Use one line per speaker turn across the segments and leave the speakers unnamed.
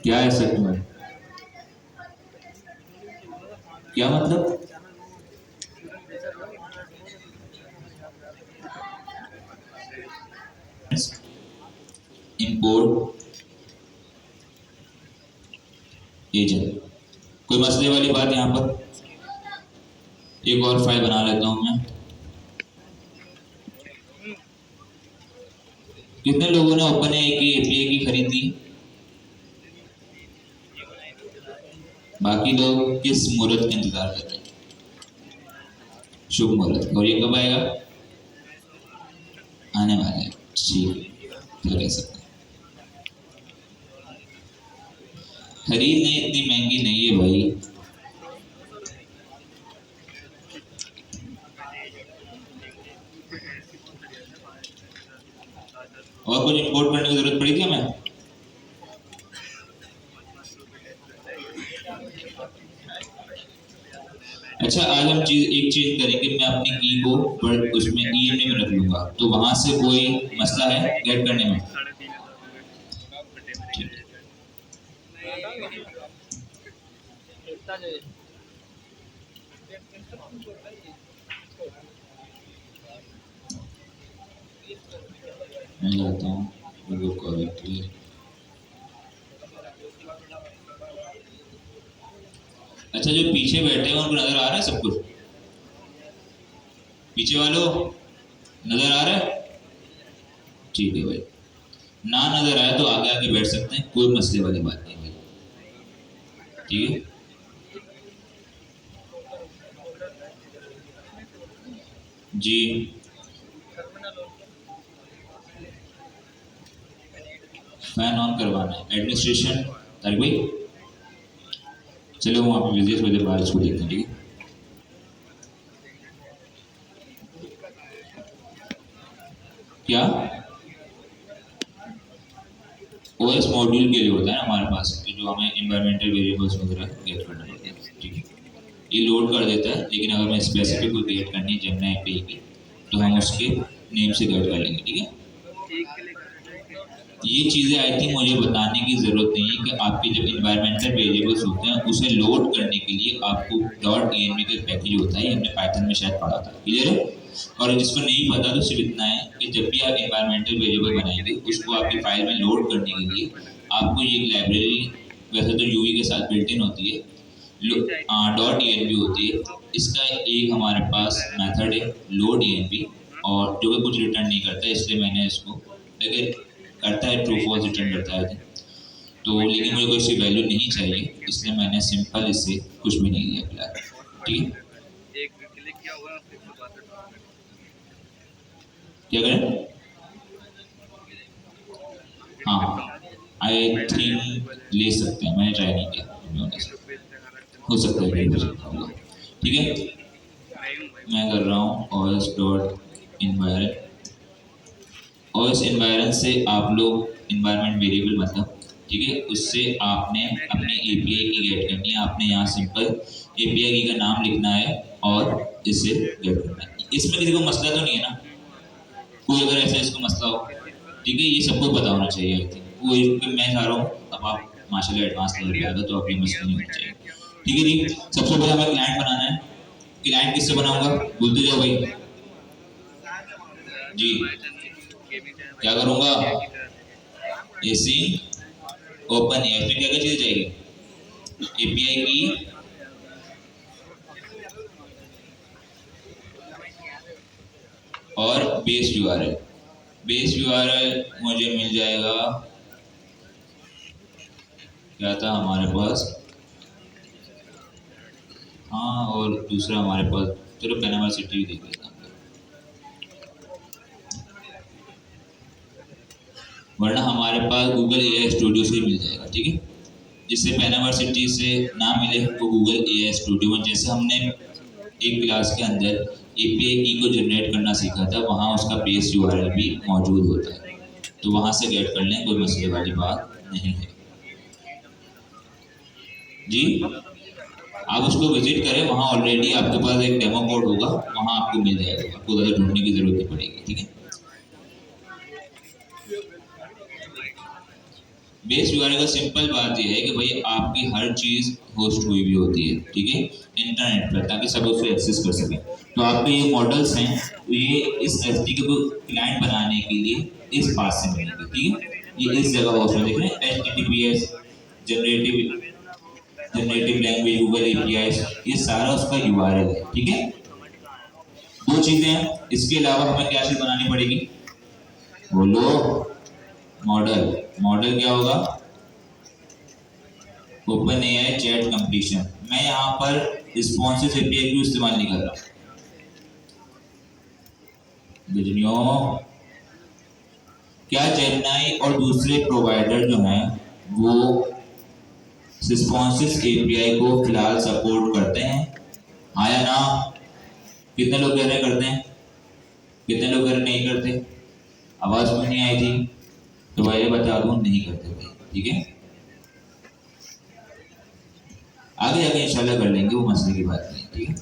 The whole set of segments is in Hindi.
क्या है सर तुम्हारे, क्या मतलब? इंपोर्ट एजेंट, कोई मसले वाली बात यहाँ पर? एक और फाइल बना लेता हूँ मैं। कितने लोगों ने ओपन की एपीआई की खरीदी? बाकी लोग किस मुहूर्त का इंतजार कर रहे हैं? शुभ मुहूर्त। और ये कब आएगा? आने वाला है। ठीक, क्या कह सकते हैं। खरीद नहीं, इतनी महंगी नहीं है भाई। और कुछ इंपोर्ट करने की जरूरत पड़ी थी हमें? अच्छा, आज हम एक चीज करेंगे, मैं अपनी की को उसमें ईएमआई में रख लूंगा, तो वहां से कोई मसला है गेट करने में? मैं जाता हूँ। अच्छा, जो पीछे बैठे हैं उनको नजर आ रहा है सब कुछ? पीछे वालों नजर आ रहा है? ठीक है भाई, ना नजर आए तो आगे आगे बैठ सकते हैं, कोई मसले वाली बात नहीं भाई। ठीक है, जी। फैन ऑन करवाना है, एडमिनिस्ट्रेशन तारिक भाई। चलो वहाँ पे विजिट थोड़ी देर बाद इसको देखते हैं। ठीक है, क्या ओएस मॉड्यूल के लिए होता है ना हमारे पास, जो हमें एनवायरमेंटल वेरिएबल्स वगैरह गेट करना पड़ता है। ठीक है, ये लोड कर देता है, लेकिन अगर मैं स्पेसिफिक कोई गेट करनी है जमना एपीआई की, तो हम उसके नेम से गेट कर लेंगे। ठीक है, ये चीज़ें आई थिंक मुझे बताने की ज़रूरत नहीं है कि आपके जब इन्वायरमेंटल वेरिएबल्स होते हैं उसे लोड करने के लिए आपको .env का पैकेज होता है, हमने पाइथन में शायद पढ़ा था। क्लियर है? और जिसको नहीं पता तो सिर्फ इतना है कि जब भी आप इन्वायरमेंटल वेरिएबल बनाएंगे उसको आपकी फाइल में लोड करने के लिए आपको ये लाइब्रेरी, वैसे तो यूवी के साथ बिल्ट इन होती है, .env होती है। इसका एक हमारे पास मेथड है लोड env, और जो कि कुछ रिटर्न नहीं करता है, इसलिए मैंने इसको, लेकिन करता है ट्रू फॉल्स रिटर्न करता है तो, लेकिन मुझे कोई सी वैल्यू नहीं चाहिए, इसलिए मैंने सिंपल इसे कुछ भी नहीं दिया फिलहाल। ठीक है, क्या करें? हाँ, आई थिंक ले सकते हैं, मैंने ट्राई नहीं किया, हो सकता है। ठीक है, मैं कर रहा हूँ os dot environment. OS environment से आप लोग इन्वायरमेंट वेरिएबल मतलब, ठीक है, उससे आपने अपनी एपीआई की गेट करनी है। आपने यहाँ सिंपल एपीआई की का नाम लिखना है और इसे गेट करना है। इसमें किसी को मसला तो नहीं है ना? कोई अगर ऐसा इसको मसला हो, ठीक है, ये सबको पता होना चाहिए। कोई मैं चाह रहा हूँ, अब आप माशाल्लाह एडवांस लेवल पे आ गए तो आप ये मसला नहीं होना चाहिए। ठीक है जी, सबसे पहले हमें क्लाइंट बनाना है। क्लाइंट किससे बनाऊंगा? बोलते जाओ भाई जी। क्या करूंगा? एसी ओपन है, इसमें क्या क्या चीजें चाहिए? एपीआई की और बेस यूआरएल। बेस यूआरएल मुझे मिल जाएगा, क्या था हमारे पास, हाँ, और दूसरा हमारे पास, चलो पैनामा सिटी देख लेता हूँ, वरना हमारे पास गूगल एआई स्टूडियो से मिल जाएगा। ठीक है, जिससे पैनामा सिटी से ना मिले तो गूगल एआई स्टूडियो, जैसे हमने एक क्लास के अंदर एपीआई की को जनरेट करना सीखा था, वहाँ उसका बेस यूआरएल भी मौजूद होता है, तो वहाँ से गेट कर लें, कोई मसले वाली बात नहीं है जी। आप उसको विजिट करें, वहाँ ऑलरेडी आपके पास एक डेमो कोड होगा, वहाँ आपको मिल जाएगा, आपको ज़्यादा ढूंढने की जरूरत नहीं पड़ेगी। ठीक है, बेस यूआरएल का सिंपल बात यह है कि भाई आपकी हर चीज़ होस्ट हुई भी होती है, ठीक है, इंटरनेट पर, ताकि सब उसको एक्सेस कर सकें। तो आपके ये मॉडल्स हैं, तो ये इस एचटीटीपी को क्लाइंट बनाने के लिए इस पास से मिलेंगे। ठीक है, ये इस जगह होस्ट में देख रहे हैं, HTTPS generative generative language Google API, ये सारा उसका यूआरएल है। ठीक है, दो चीजें हैं, इसके अलावा हमें क्या चीज बनानी पड़ेगी, बोलो, मॉडल। मॉडल क्या होगा, ओपन एआई चैट कंप्लीशन। मैं यहाँ पर रिस्पॉन्सिव एपीआई क्यों इस्तेमाल नहीं कर रहा, क्या जेमिनी और दूसरे प्रोवाइडर जो हैं वो रिस्पॉन्सिव एपीआई को फिलहाल सपोर्ट करते हैं, हाँ या ना? कितने लोग कह रहे करते हैं, कितने लोग कह रहे नहीं करते? आवाज क्यों नहीं आई थी? तो भाई बता दूं, नहीं करते भाई। ठीक है, आगे जाके इंशाल्लाह कर लेंगे, वो मसले की बात नहीं। ठीक है,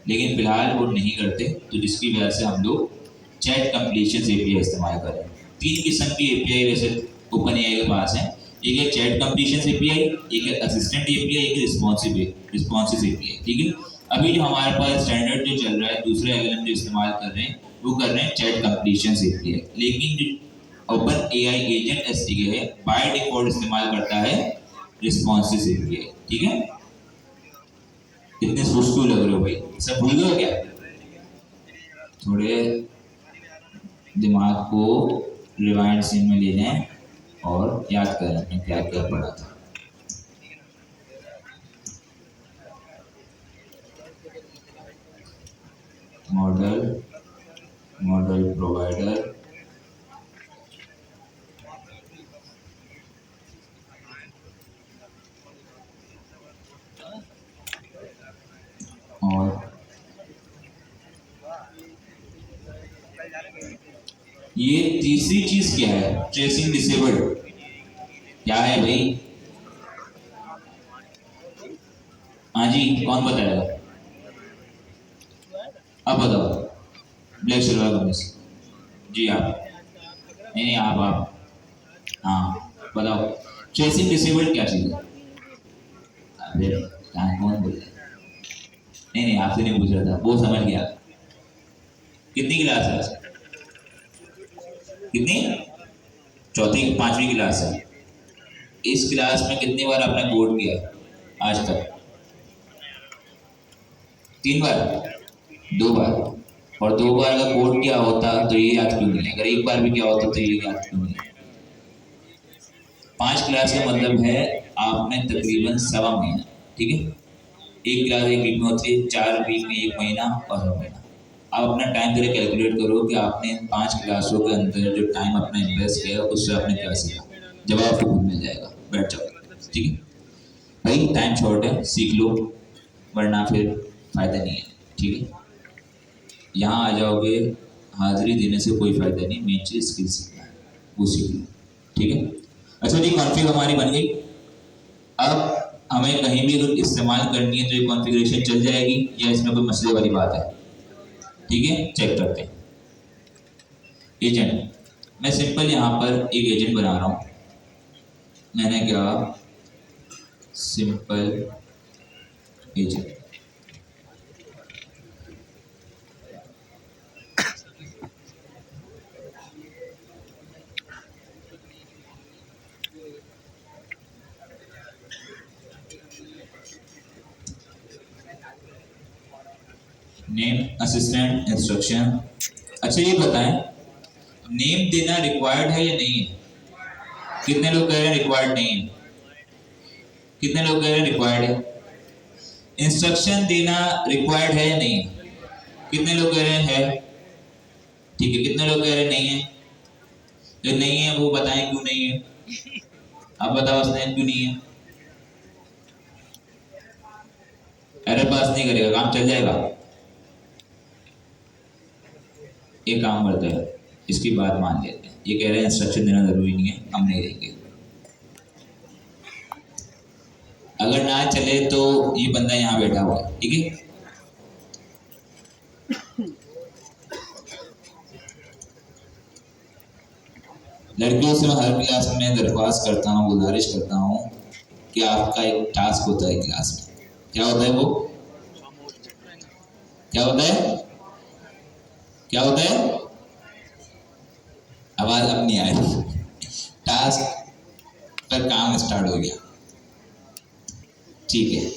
लेकिन फिलहाल वो नहीं करते, तो जिसकी वजह से हम लोग चैट कंप्लीशन एपीआई इस्तेमाल कर रहे हैं। तीन किस्म की एपीआई वैसे ओपन एआई के पास है, एक है चैट कंप्लीशन एपीआई, एक है असिस्टेंट एपीआई, एक है रिस्पॉन्सिव एपीआई। ठीक है, अभी जो हमारे पास स्टैंडर्ड जो चल रहा है, दूसरे एलएलएम जो इस्तेमाल कर रहे हैं, वो कर रहे हैं चैट कंप्लीशन एपीआई, लेकिन जो ओपन एआई एजेंट एसडीके है, बाय डिफॉल्ट इस्तेमाल करता है रिस्पॉन्सिव एपीआई। ठीक है, इतने सोच क्यों लग रहे हो भाई, सब भूल गए क्या? थोड़े दिमाग को रिवाइंड सीन में ले लें और याद करें हमने क्या क्या पढ़ा था। मॉडल, मॉडल प्रोवाइडर, और ये तीसरी चीज क्या है, ट्रेसिंग डिसेबल्ड। क्या है भाई? हाँ जी, कौन बताएगा? अब बताओ। ब्लैक सिल्वर कमीज, जी आप, नहीं आप, हाँ बताओ, ट्रेसिंग डिसेबल्ड क्या चीज है? अरे कौन बोल रहा है? नहीं आपसे नहीं पूछ रहा था, वो समझ गया। कितनी क्लास है? कितनी? चौथी पांचवी क्लास है। इस क्लास में कितनी बार आपने कोड किया आज तक? 3 बार, 2 बार, और 2 बार अगर कोड किया होता तो ये याद क्यों नहीं? अगर एक बार भी किया होता तो ये याद क्यों नहीं? 5 क्लास का मतलब है आपने तकरीबन 1.25 महीना, ठीक है, एक क्लास एक वीक में होती है, 4 वीक में 1 महीना और 1 महीना। आप अपना टाइम जरा कैलकुलेट करो कि आपने 5 क्लासों के अंदर जो टाइम अपना इन्वेस्ट किया उससे आपने क्या सीखा। जवाब आपको खुद मिल जाएगा, बैठ जाओ। ठीक है भाई, टाइम शॉर्ट है, सीख लो, वरना फिर फायदा नहीं है। ठीक है, यहाँ आ जाओगे, हाजिरी देने से कोई फायदा नहीं, मेन चीज स्किल सीखना है, वो सीख लो। ठीक है, अच्छा जी, कॉन्फ़िग हमारी बन गई। अब हमें कहीं भी अगर इस्तेमाल करनी है तो ये कॉन्फ़िगरेशन चल जाएगी या इसमें कोई मसले वाली बात है? ठीक है, चेक करते हैं। एजेंट, मैं सिंपल यहाँ पर एक एजेंट बना रहा हूँ। मैंने क्या, simple agent, name, assistant, instruction. अच्छा ये बताएं, नेम देना रिक्वायर्ड है या नहीं है? कितने लोग कह रहे हैं रिक्वायर्ड नहीं है? कितने लोग कह रहे हैं रिक्वायर्ड है? इंस्ट्रक्शन देना रिक्वायर्ड है या नहीं है? कितने लोग कह रहे हैं है? ठीक है, कितने लोग कह रहे हैं नहीं है? जो नहीं है वो बताएं क्यों नहीं है। आप बताओ उसने क्यों नहीं है? एरर पास नहीं करेगा, काम चल जाएगा। एक काम करते हैं, इसकी बात मान लेते हैं, ये कह रहे हैं इंस्ट्रक्शन देना जरूरी नहीं है, हम नहीं देंगे। अगर ना चले तो ये बंदा यहाँ बैठा हुआ है, ठीक है। लड़कियों से मैं हर क्लास में दरख्वास्त करता हूँ, गुजारिश करता हूँ कि आपका एक टास्क होता है क्लास में। क्या होता है वो? क्या होता है? क्या होता है? आवाज अब नहीं आ रही। टास्क पर काम स्टार्ट हो गया, ठीक है।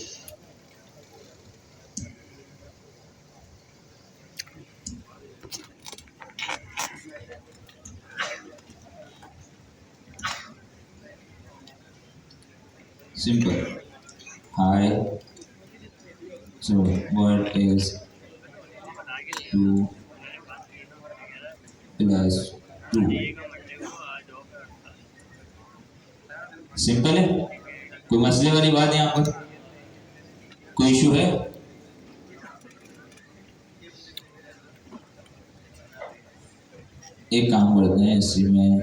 Simple. Hi, so what is 2 plus 2? Simple है, कोई मसले वाली बात है यहाँ पर? कोई इशू है? एक काम करते हैं, इसी में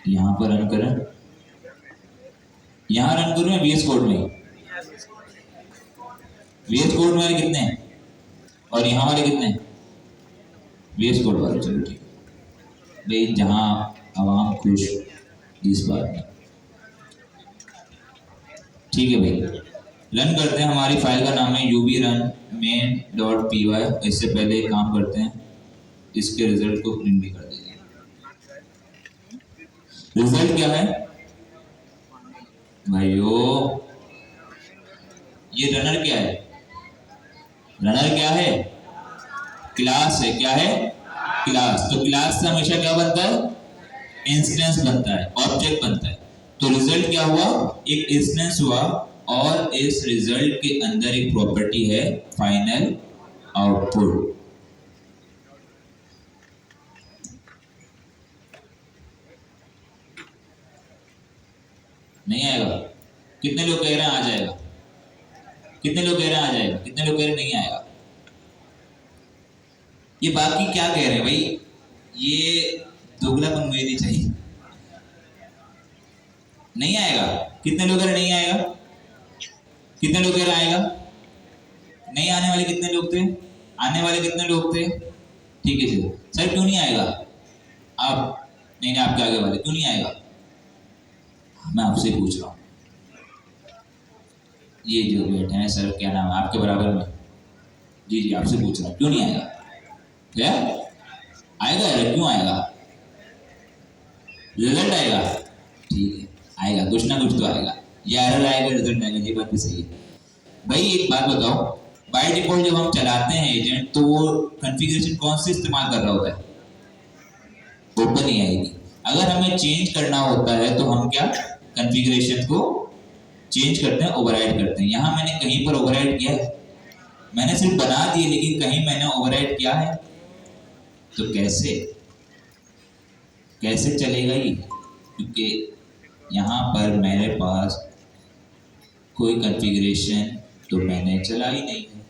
यहाँ पर रन करें। यहाँ रन करूँ या VS कोड में? VS कोड वाले कितने हैं और यहाँ वाले कितने हैं? VS कोड वाले, चलो ठीक है भाई, जहाँ आवाम खुश इस बात में, ठीक है भाई। रन करते हैं, हमारी फाइल का नाम है uv run main.py। इससे पहले एक काम करते हैं, इसके रिजल्ट को प्रिंट भी कर देंगे। रिजल्ट क्या है भाइयों? ये रनर क्या है? रनर क्या है? क्लास है। क्या है? क्लास। तो क्लास से हमेशा क्या बनता है? इंस्टेंस बनता है, ऑब्जेक्ट बनता है। तो रिजल्ट क्या हुआ? एक इंस्टेंस हुआ, और इस रिजल्ट के अंदर एक प्रॉपर्टी है फाइनल आउटपुट। नहीं आएगा? कितने लोग कह रहे हैं आ जाएगा? कितने लोग कह रहे हैं आ जाएगा? कितने लोग कह रहे हैं नहीं आएगा? ये बाकी क्या कह रहे हैं भाई? ये दोगलापन मुझे नहीं चाहिए। नहीं आएगा? कितने लोग कह रहे नहीं आएगा? कितने लोग कह रहे आएगा? नहीं आने वाले कितने लोग थे? आने वाले कितने लोग थे? ठीक है सर, क्यों नहीं आएगा? आप नहीं, आपके आगे वाले क्यों नहीं आएगा? मैं आपसे पूछ रहा हूँ, ये जो बैठे हैं सर, क्या नाम है आपके बराबर में? जी जी, आपसे पूछ रहा हूँ, क्यों नहीं आएगा? क्या आएगा यार, क्यों आएगा? रिजल्ट आएगा, ठीक है, आएगा, कुछ ना कुछ तो आएगा। या एरर आएगा, रिजल्ट आएगा, ये बात भी सही है भाई। एक बात बताओ, बाय डिफॉल्ट जब हम चलाते हैं एजेंट, तो वो कॉन्फ़िगरेशन कौन से इस्तेमाल कर रहा होता है? ओपन ही आएगी। अगर हमें चेंज करना होता है तो हम क्या कॉन्फ़िगरेशन को चेंज करते हैं, ओवरराइड करते हैं। यहाँ मैंने कहीं पर ओवरराइड किया है? मैंने सिर्फ बना दिए, लेकिन कहीं मैंने ओवरराइड किया है? तो कैसे कैसे चलेगा ये? क्योंकि यहाँ पर मेरे पास कोई कॉन्फ़िगरेशन तो मैंने चला ही नहीं है,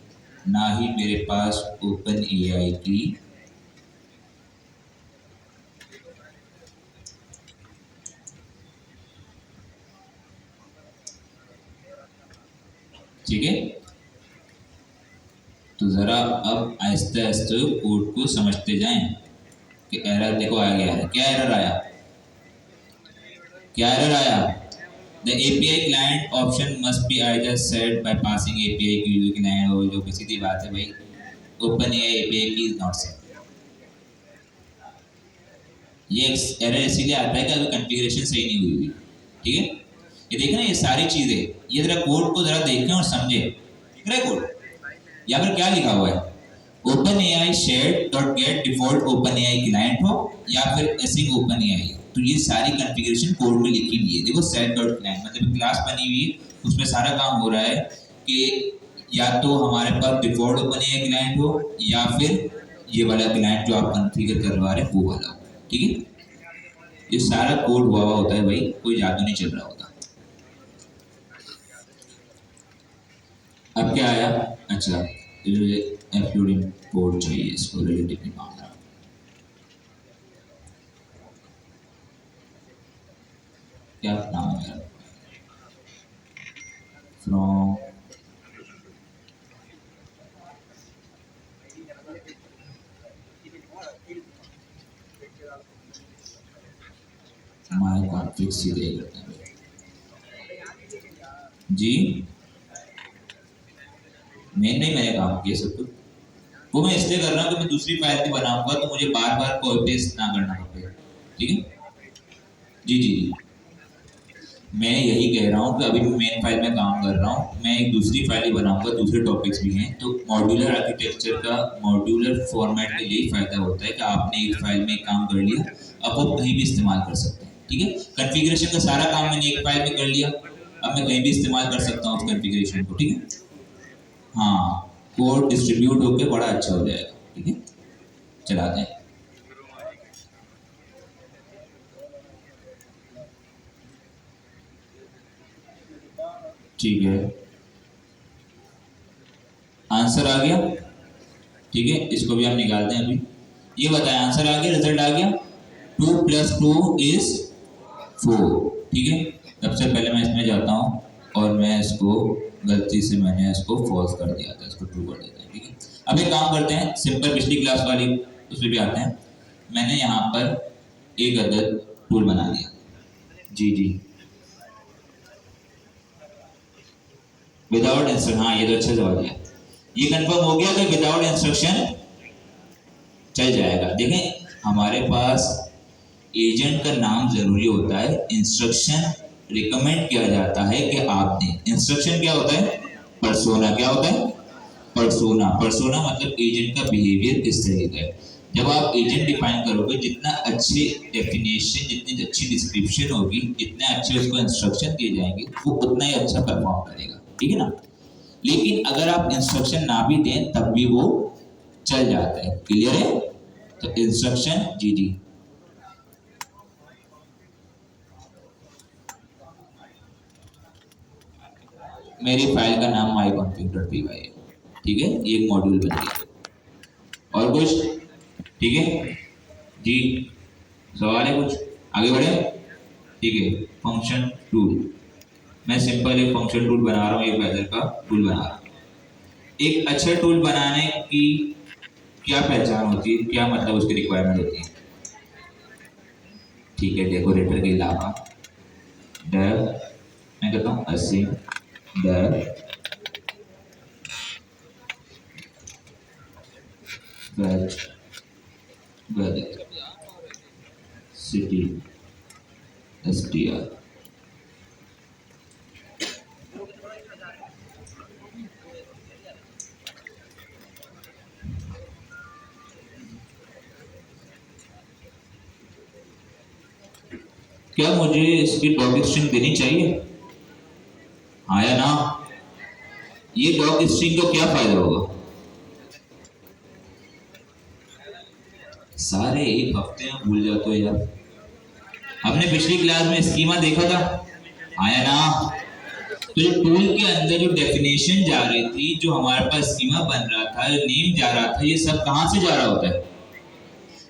ना ही मेरे पास ओपन एआई की ठीक है। तो ज़रा अब आहिस्ते आहिस्ते कोड को समझते जाएं कि एरर देखो आ गया है। क्या एरर आया? क्या एरर आया? The API client option must be either set by passing API की यूजर client, और जो सीधी बात है भाई, OpenAI API की is not set। ये एरर इसीलिए आता है कि अगर कॉन्फ़िगरेशन सही नहीं हुई हुई, ठीक है। ये देखना, ये सारी चीजें, ये जरा कोड को जरा देखें और समझे। दिख रहा है कोड? यहाँ पर क्या लिखा हुआ है? OpenAI shared dot gate default OpenAI client हो, या फिर एसिंग OpenAI। तो ये सारी कॉन्फ़िगरेशन कोड में लिखी हुई है। देखो सेट डॉट क्लाइंट मतलब क्लास बनी हुई है, उसमें सारा काम हो रहा है कि या तो हमारे पास डिफॉल्ट OpenAI क्लाइंट हो, या फिर ये वाला क्लाइंट जो आप कॉन्फ़िगर करवा रहे हैं वो वाला हो, ठीक है। ये सारा कोड हुआ हुआ होता है भाई, कोई जादू नहीं चल रहा होता। अब क्या आया? अच्छा, एक्सक्लूडिंग कोड चाहिए, इसको रिलेटिव नहीं मांग रहा। क्या नाम है? फ्रॉम माय कॉन्फ़िग सीधे ही करते हैं जी। मैंने काम किया सब कुछ, वो मैं इसलिए कर रहा हूँ कि मैं दूसरी फाइल भी बनाऊंगा तो मुझे बार बार कॉपी पेस्ट ना करना पड़ेगा। ठीक है जी जी जी। मैं यही कह रहा हूँ कि अभी मैं मेन फाइल में काम कर रहा हूँ, मैं एक दूसरी फाइल ही बनाऊंगा, दूसरे टॉपिक्स भी हैं। तो मॉड्यूलर आर्किटेक्चर का मॉड्यूलर फॉर्मेट का यही फायदा होता है कि आपने एक फाइल में काम कर लिया, अब वो कहीं भी इस्तेमाल कर सकते हैं। ठीक है, कॉन्फ़िगरेशन का सारा काम मैंने एक फाइल में कर लिया, अब मैं कहीं भी इस्तेमाल कर सकता हूँ उस कॉन्फ़िगरेशन को। ठीक है, हाँ, कोड डिस्ट्रीब्यूट होकर बड़ा अच्छा हो जाएगा। ठीक है, चलाते हैं। ठीक है, आंसर आ गया। ठीक है, इसको भी हम निकालते हैं अभी। ये बताएं, आंसर आ गया, रिजल्ट आ गया। 2+2 = 4। ठीक है, सबसे पहले मैं इसमें जाता हूँ और मैं इसको गलती से मैंने इसको फॉल्स कर दिया था, इसको ट्रू कर देते हैं। ठीक है, अब एक काम करते हैं, सिंपल पिछली क्लास वाली उसमें भी आते हैं। मैंने यहाँ पर एक अदद टूल बना दिया। जी जी, विदाउट इंस्ट्रक्शन, हाँ ये तो अच्छा जवाब दिया। ये कंफर्म हो गया कि विदाउट इंस्ट्रक्शन चल जाएगा। देखें, हमारे पास एजेंट का नाम जरूरी होता है, इंस्ट्रक्शन रिकमेंड किया जाता है कि आप दें। इंस्ट्रक्शन क्या होता है? पर्सोना। क्या होता है? पर्सोना। पर्सोना मतलब एजेंट का बिहेवियर किस तरह का है। जब आप एजेंट डिफाइन करोगे, जितना अच्छी डेफिनेशन, जितनी अच्छी डिस्क्रिप्शन होगी, जितने अच्छे उसको इंस्ट्रक्शन दिए जाएंगे, वो उतना ही अच्छा परफॉर्म करेगा। ठीक है ना? लेकिन अगर आप इंस्ट्रक्शन ना भी दें तब भी वो चल जाता है। क्लियर है? तो इंस्ट्रक्शन, जी जी, मेरी फाइल का नाम myconfig.py है। ठीक है, ये एक मॉड्यूल बन गया। और कुछ? ठीक है जी, सवाल है कुछ? आगे बढ़े। ठीक है, फंक्शन टूल। मैं सिंपल एक फंक्शन टूल बना रहा हूँ, एक वेदर का टूल बना रहा हूँ। एक अच्छा टूल बनाने की क्या पहचान होती है, क्या मतलब उसकी रिक्वायरमेंट होती है? ठीक है, डेकोरेटर के अलावा डेव, मैं कहता हूँ असीम डेव वेज वेदर सिटी STR। क्या मुझे इसकी डॉग स्ट्रिंग देनी चाहिए? हाँ या ना? ये डॉग स्ट्रिंग का क्या फायदा होगा? सारे एक हफ्ते में भूल जाते हो यार। हमने पिछली क्लास में स्कीमा देखा था, आया ना? तो ये टूल के अंदर जो डेफिनेशन जा रही थी, जो हमारे पास स्कीमा बन रहा था, जो नेम जा रहा था, ये सब कहां से जा रहा होता है?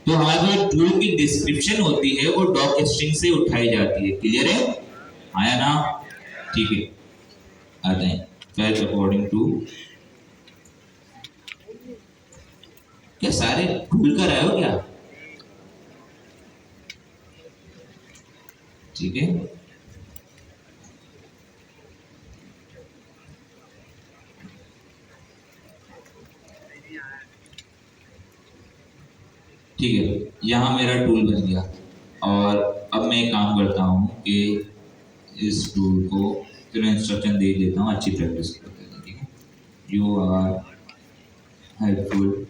तो हमारे जो टूल की डिस्क्रिप्शन होती है वो डॉक स्ट्रिंग से उठाई जाती है। क्लियर है? आया ना? ठीक है, आते हैं। फैच अकॉर्डिंग टू, क्या सारे भूल कर आए हो क्या? ठीक है, ठीक है, यहाँ मेरा टूल बन गया। और अब मैं काम करता हूँ कि इस टूल को फिर मैं इंस्ट्रक्शन दे देता हूँ, अच्छी प्रैक्टिस करते हैं। ठीक है, यू आर हेल्पफुल,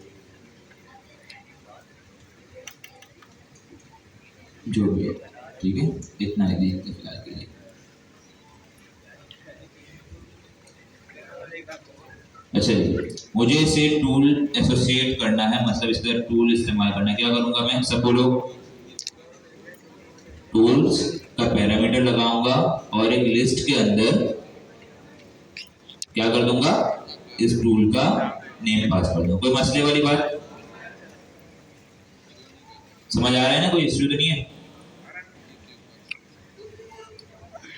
जो भी है। ठीक है, इतना ही देखते फिलहाल के लिए। अच्छा जी, मुझे इसे टूल एसोसिएट करना है, मतलब इसका टूल इस्तेमाल करना है। क्या करूंगा मैं? सब बोलो। टूल्स का पैरामीटर लगाऊंगा और एक लिस्ट के अंदर क्या कर दूंगा? इस टूल का नेम पास कर दूंगा। कोई मसले वाली बात समझ आ रहा है ना? कोई इश्यू तो नहीं है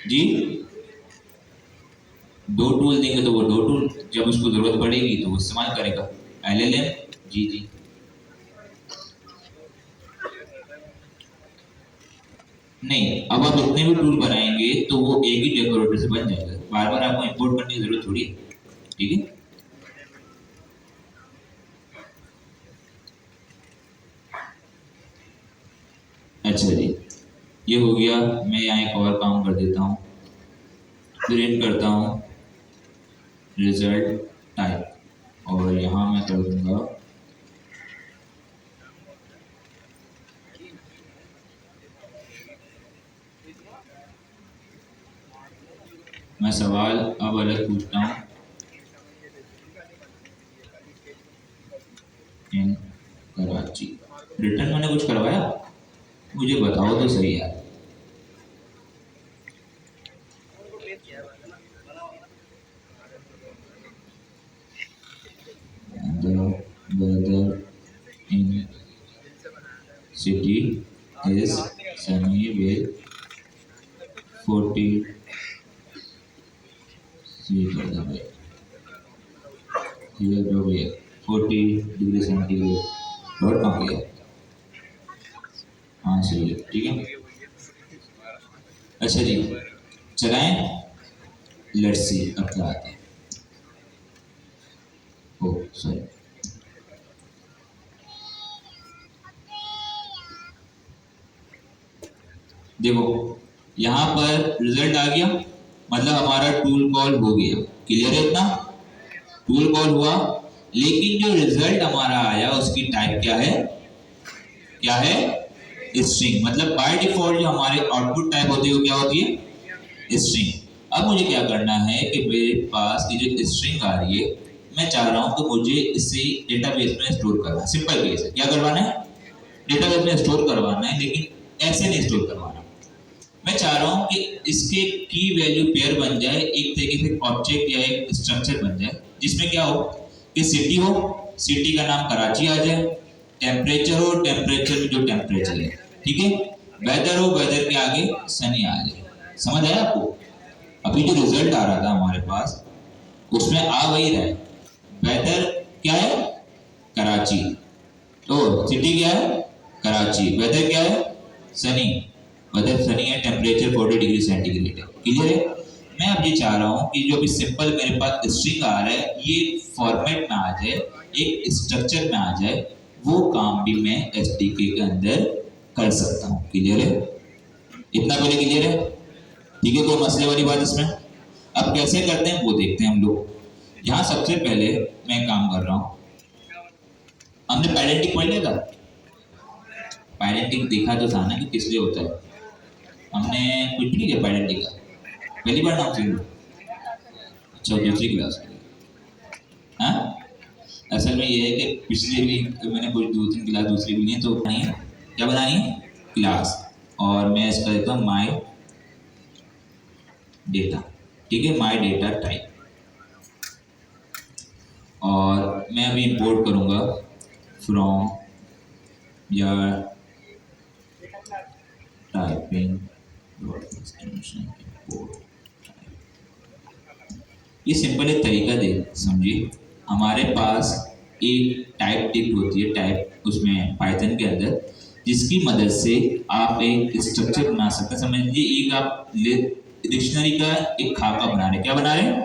जी? दो टूल देंगे तो वो दो टूल जब उसको जरूरत पड़ेगी तो वो इस्तेमाल करेगा। LLM, जी जी। नहीं, अब आप जितने भी टूल बनाएंगे तो वो एक ही डेकोरेटर से बन जाएगा, बार बार आपको इंपोर्ट करने की जरूरत थोड़ी है। ठीक है, अच्छा जी, ये हो गया। मैं यहाँ एक और काम कर देता हूँ, प्रिंट करता हूँ रिजल्ट टाइप, और यहाँ मैं कर दूंगा मैं सवाल अब अलग पूछता हूँ, इन कराची। रिटर्न मैंने कुछ करवाया, मुझे बताओ तो सही यार। The weather in city is sunny with 40 here जो भी है 40 डिग्री सेंटीग्रेड। डॉट कहाँ गया? हाँ सही है, ठीक है। अच्छा जी, चलाएं, लेट्स सी अब क्या आता है। ओ सॉरी, देखो यहाँ पर रिजल्ट आ गया, मतलब हमारा टूल कॉल हो गया। क्लियर है इतना? टूल कॉल हुआ, लेकिन जो रिजल्ट हमारा आया उसकी टाइप क्या है? क्या है? स्ट्रिंग। मतलब बाय डिफॉल्ट जो हमारे आउटपुट टाइप होती है वो क्या होती है? स्ट्रिंग। अब मुझे क्या करना है कि मेरे पास ये जो स्ट्रिंग आ रही है, मैं चाह रहा हूँ कि मुझे इसे डेटाबेस में स्टोर करना है। सिंपल केस है, क्या करवाना है? डेटाबेस में स्टोर करवाना है, लेकिन ऐसे नहीं स्टोर करवाना। मैं चाह रहा हूँ कि इसके की वैल्यू पेयर बन जाए, एक तरीके से ऑब्जेक्ट या एक स्ट्रक्चर बन जाए, जिसमें क्या हो कि सिटी हो, सिटी का नाम कराची आ जाए, टेम्परेचर हो, टेम्परेचर में जो टेम्परेचर है, ठीक है, वेदर हो, वेदर के आगे सनी आ जाए। समझ आया आपको? अभी जो रिजल्ट आ रहा था हमारे पास उसमें आ वही रहा है। वेदर क्या है? कराची। तो सिटी क्या है? कराची। वेदर क्या है? सनी। वेदर सनी है, टेम्परेचर 40 डिग्री सेंटीग्रेड है। क्लियर है? मैं अब ये चाह रहा हूँ कि जो भी सिंपल मेरे पास स्ट्रिंग आ रहा है ये फॉर्मेट में आ जाए, एक स्ट्रक्चर में आ जाए, वो काम भी मैं एसडीके के अंदर कर सकता हूँ। क्लियर है? इतना पहले क्लियर है? ठीक है, कोई मसले वाली बात इसमें? अब कैसे करते हैं वो देखते हैं हम लोग। यहाँ सबसे पहले मैं काम कर रहा हूँ, हमने पैरेंटिंग पढ़ लिया था। पैरेंटिंग देखा तो था ना कि किस लिए होता है। हमने कुछ भी नहीं किया पैरेंटिंग का, पहली बार नाम सुन। अच्छा, दूसरी क्लास में। हाँ, असल में ये है कि पिछले भी मैंने कुछ 2-3 क्लास दूसरी भी ली है, तो बनानी है, क्या बनानी है? क्लास। और मैं इसका देता हूँ माई डेटा। ठीक है, माई डेटा टाइप। और मैं अभी इंपोर्ट करूँगा फ्रॉम या टाइपिंग एक्सटेंशन इंपोर्ट। ये सिंपल एक तरीका दे समझिए। हमारे पास एक टाइप टिप होती है, टाइप उसमें पाइथन के अंदर, जिसकी मदद से आप एक स्ट्रक्चर बना सकते हैं। समझ लीजिए एक आप डिक्शनरी का एक खाका बना रहे हैं। क्या बना रहे हैं?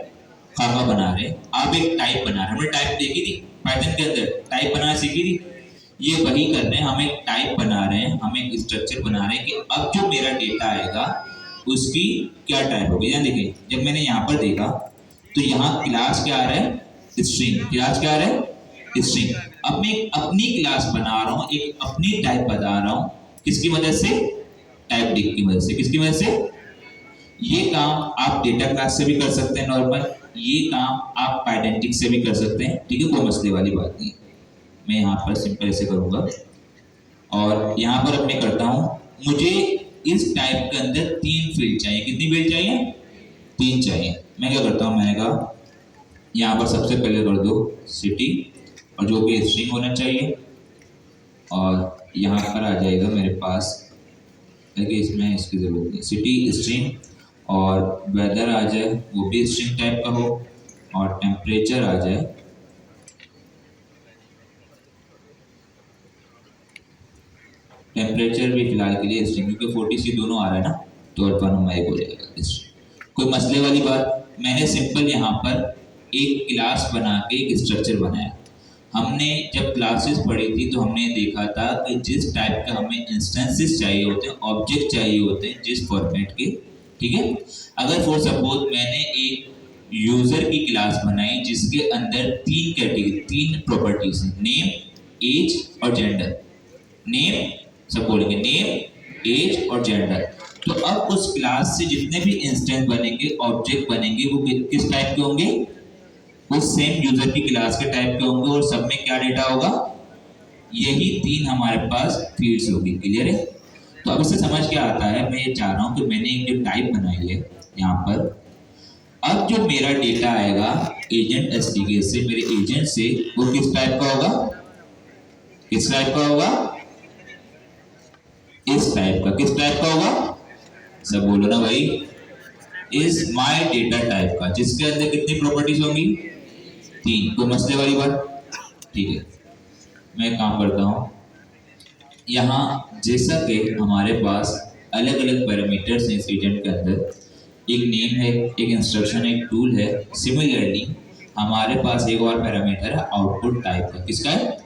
खाका बना रहे हैं। आप एक टाइप बना रहे हैं, हमने टाइप देखी थी पाइथन के अंदर, टाइप बनाना सीखी थी। ये वही कर रहे हैं, हम एक टाइप बना रहे हैं, हम एक स्ट्रक्चर बना रहे हैं कि अब जो मेरा डेटा आएगा उसकी क्या टाइप होगी। यहाँ देखिए, जब मैंने यहाँ पर देखा तो यहाँ क्लास क्या आ रहा है? स्ट्रिंग। क्लास क्या आ रहा है? स्ट्रिंग। अब मैं एक अपनी क्लास बना रहा हूँ, एक अपनी टाइप बता रहा हूँ, किसकी मदद से? टाइप डिक की मदद से। किसकी मदद से? ये काम आप डेटा क्लास से भी कर सकते हैं नॉर्मल, ये काम आप आइडेंटिटी से भी कर सकते हैं। ठीक है, कोई मसले वाली बात नहीं। मैं यहाँ पर सिंपल ऐसे करूँगा और यहाँ पर अब मैं करता हूँ, मुझे इस टाइप के अंदर 3 फील्ड चाहिए। कितनी फील्ड चाहिए? 3 चाहिए। मैं क्या करता हूँ, मैंने कहा यहाँ पर सबसे पहले कर दो सिटी, और जो कि स्ट्रिंग होना चाहिए, और यहाँ पर आ जाएगा मेरे पास, देखिए इसमें इसकी जरूरत नहीं, सिटी स्ट्रिंग, और वेदर आ जाए वो भी स्ट्रिंग टाइप का हो, और टेम्परेचर आ जाए, टेम्परेचर भी फिलहाल के लिए स्ट्रिंग, क्योंकि 40C दोनों आ रहा है ना, तो अल्फान्यूमेरिक हो जाएगा स्ट्रिंग। कोई मसले वाली बात? मैंने सिंपल यहाँ पर एक क्लास बना के एक स्ट्रक्चर बनाया। हमने जब क्लासेस पढ़ी थी तो हमने देखा था कि जिस टाइप का हमें इंस्टेंसेस चाहिए होते हैं, ऑब्जेक्ट चाहिए होते हैं, जिस फॉर्मेट के, ठीक है। अगर फॉर सपोज मैंने एक यूजर की क्लास बनाई जिसके अंदर तीन कैटेगरी, तीन प्रॉपर्टीज हैं, नेम, एज और जेंडर। नेम, सब बोलेंगे नेम, एज और जेंडर। तो अब उस क्लास से जितने भी इंस्टेंस बनेंगे, ऑब्जेक्ट बनेंगे, वो किस टाइप के होंगे? उस सेम यूजर की क्लास के टाइप के होंगे, और सब में क्या डेटा होगा? यही तीन हमारे पास फील्ड्स होगी। क्लियर है? तो अब इससे समझ क्या आता है, मैं ये चाह रहा हूं कि मैंने एक जो टाइप बनाई है यहाँ पर, अब जो मेरा डेटा आएगा एजेंट एसडीके से, मेरे एजेंट से, वो किस टाइप का होगा? किस टाइप का होगा? इस टाइप का। किस टाइप का होगा? सब बोलो ना भाई। इज माय डेटा टाइप का, जिसके अंदर कितनी प्रॉपर्टीज होंगी? तीन। कोई मसले वाली बात? ठीक है, मैं काम करता हूँ। यहाँ जैसा कि हमारे पास अलग अलग पैरामीटर्स हैं इस एजेंट के अंदर, एक नेम है, एक इंस्ट्रक्शन है, एक टूल है। सिमिलरली हमारे पास एक और पैरामीटर है आउटपुट टाइप का। किसका है?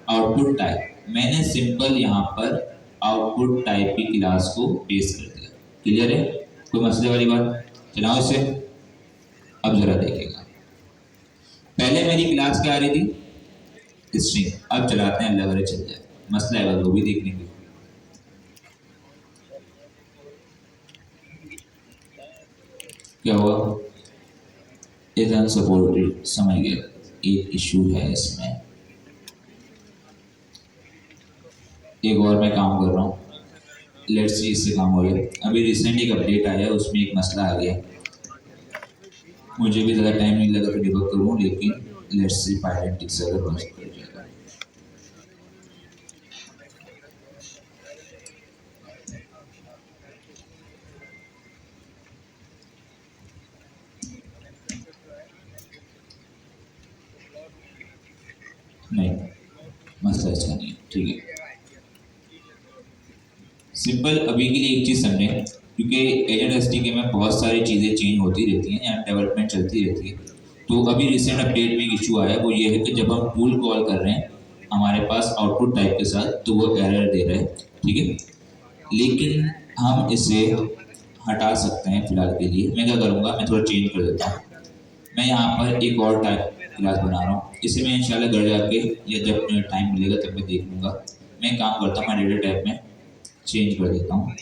Output type. मैंने सिंपल यहाँ पर आउटपुट टाइप की क्लास को पेश कर दिया। क्लियर है? कोई मसले वाली बात? चलाओ इसे। अब जरा देखिएगा, पहले मेरी क्लास क्या आ रही थी? स्ट्रिंग। अब चलाते हैं, अल्लाह करे चल जाए। मसला है वो भी देख लेंगे। क्या हुआ? इज अनसपोर्टेड, समझ गया, एक इशू है इसमें। एक और मैं काम कर रहा हूँ, लेट्स सी इससे काम हो गया। अभी रिसेंट एक अपडेट आया, उसमें एक मसला आ गया, मुझे भी ज़्यादा टाइम नहीं लगा कि डिबग करूँ, लेकिन लेट्स सी पायलट टिक से अगर वर्क कर जाएगा। नहीं, मसला इसका नहीं है, ठीक है। सिंपल अभी के लिए एक चीज़ समझे, क्योंकि एजेंट एसडीके में बहुत सारी चीज़ें चेंज होती रहती हैं, यहाँ डेवलपमेंट चलती रहती है। तो अभी रिसेंट अपडेट में एक इशू आया, वो ये है कि जब हम टूल कॉल कर रहे हैं हमारे पास आउटपुट टाइप के साथ, तो वो एरर दे रहा है, ठीक है। लेकिन हम इसे हटा सकते हैं फिलहाल के लिए। मैं क्या करूँगा, मैं थोड़ा चेंज कर देता हूँ। मैं यहाँ पर एक और टाइप क्लास बना रहा हूँ, इसे मैं इंशाल्लाह घर जाके या जब टाइम मिलेगा तब मैं देख लूँगा। मैं काम करता हूँ, मैं डेटा टाइप में चेंज कर देता हूँ।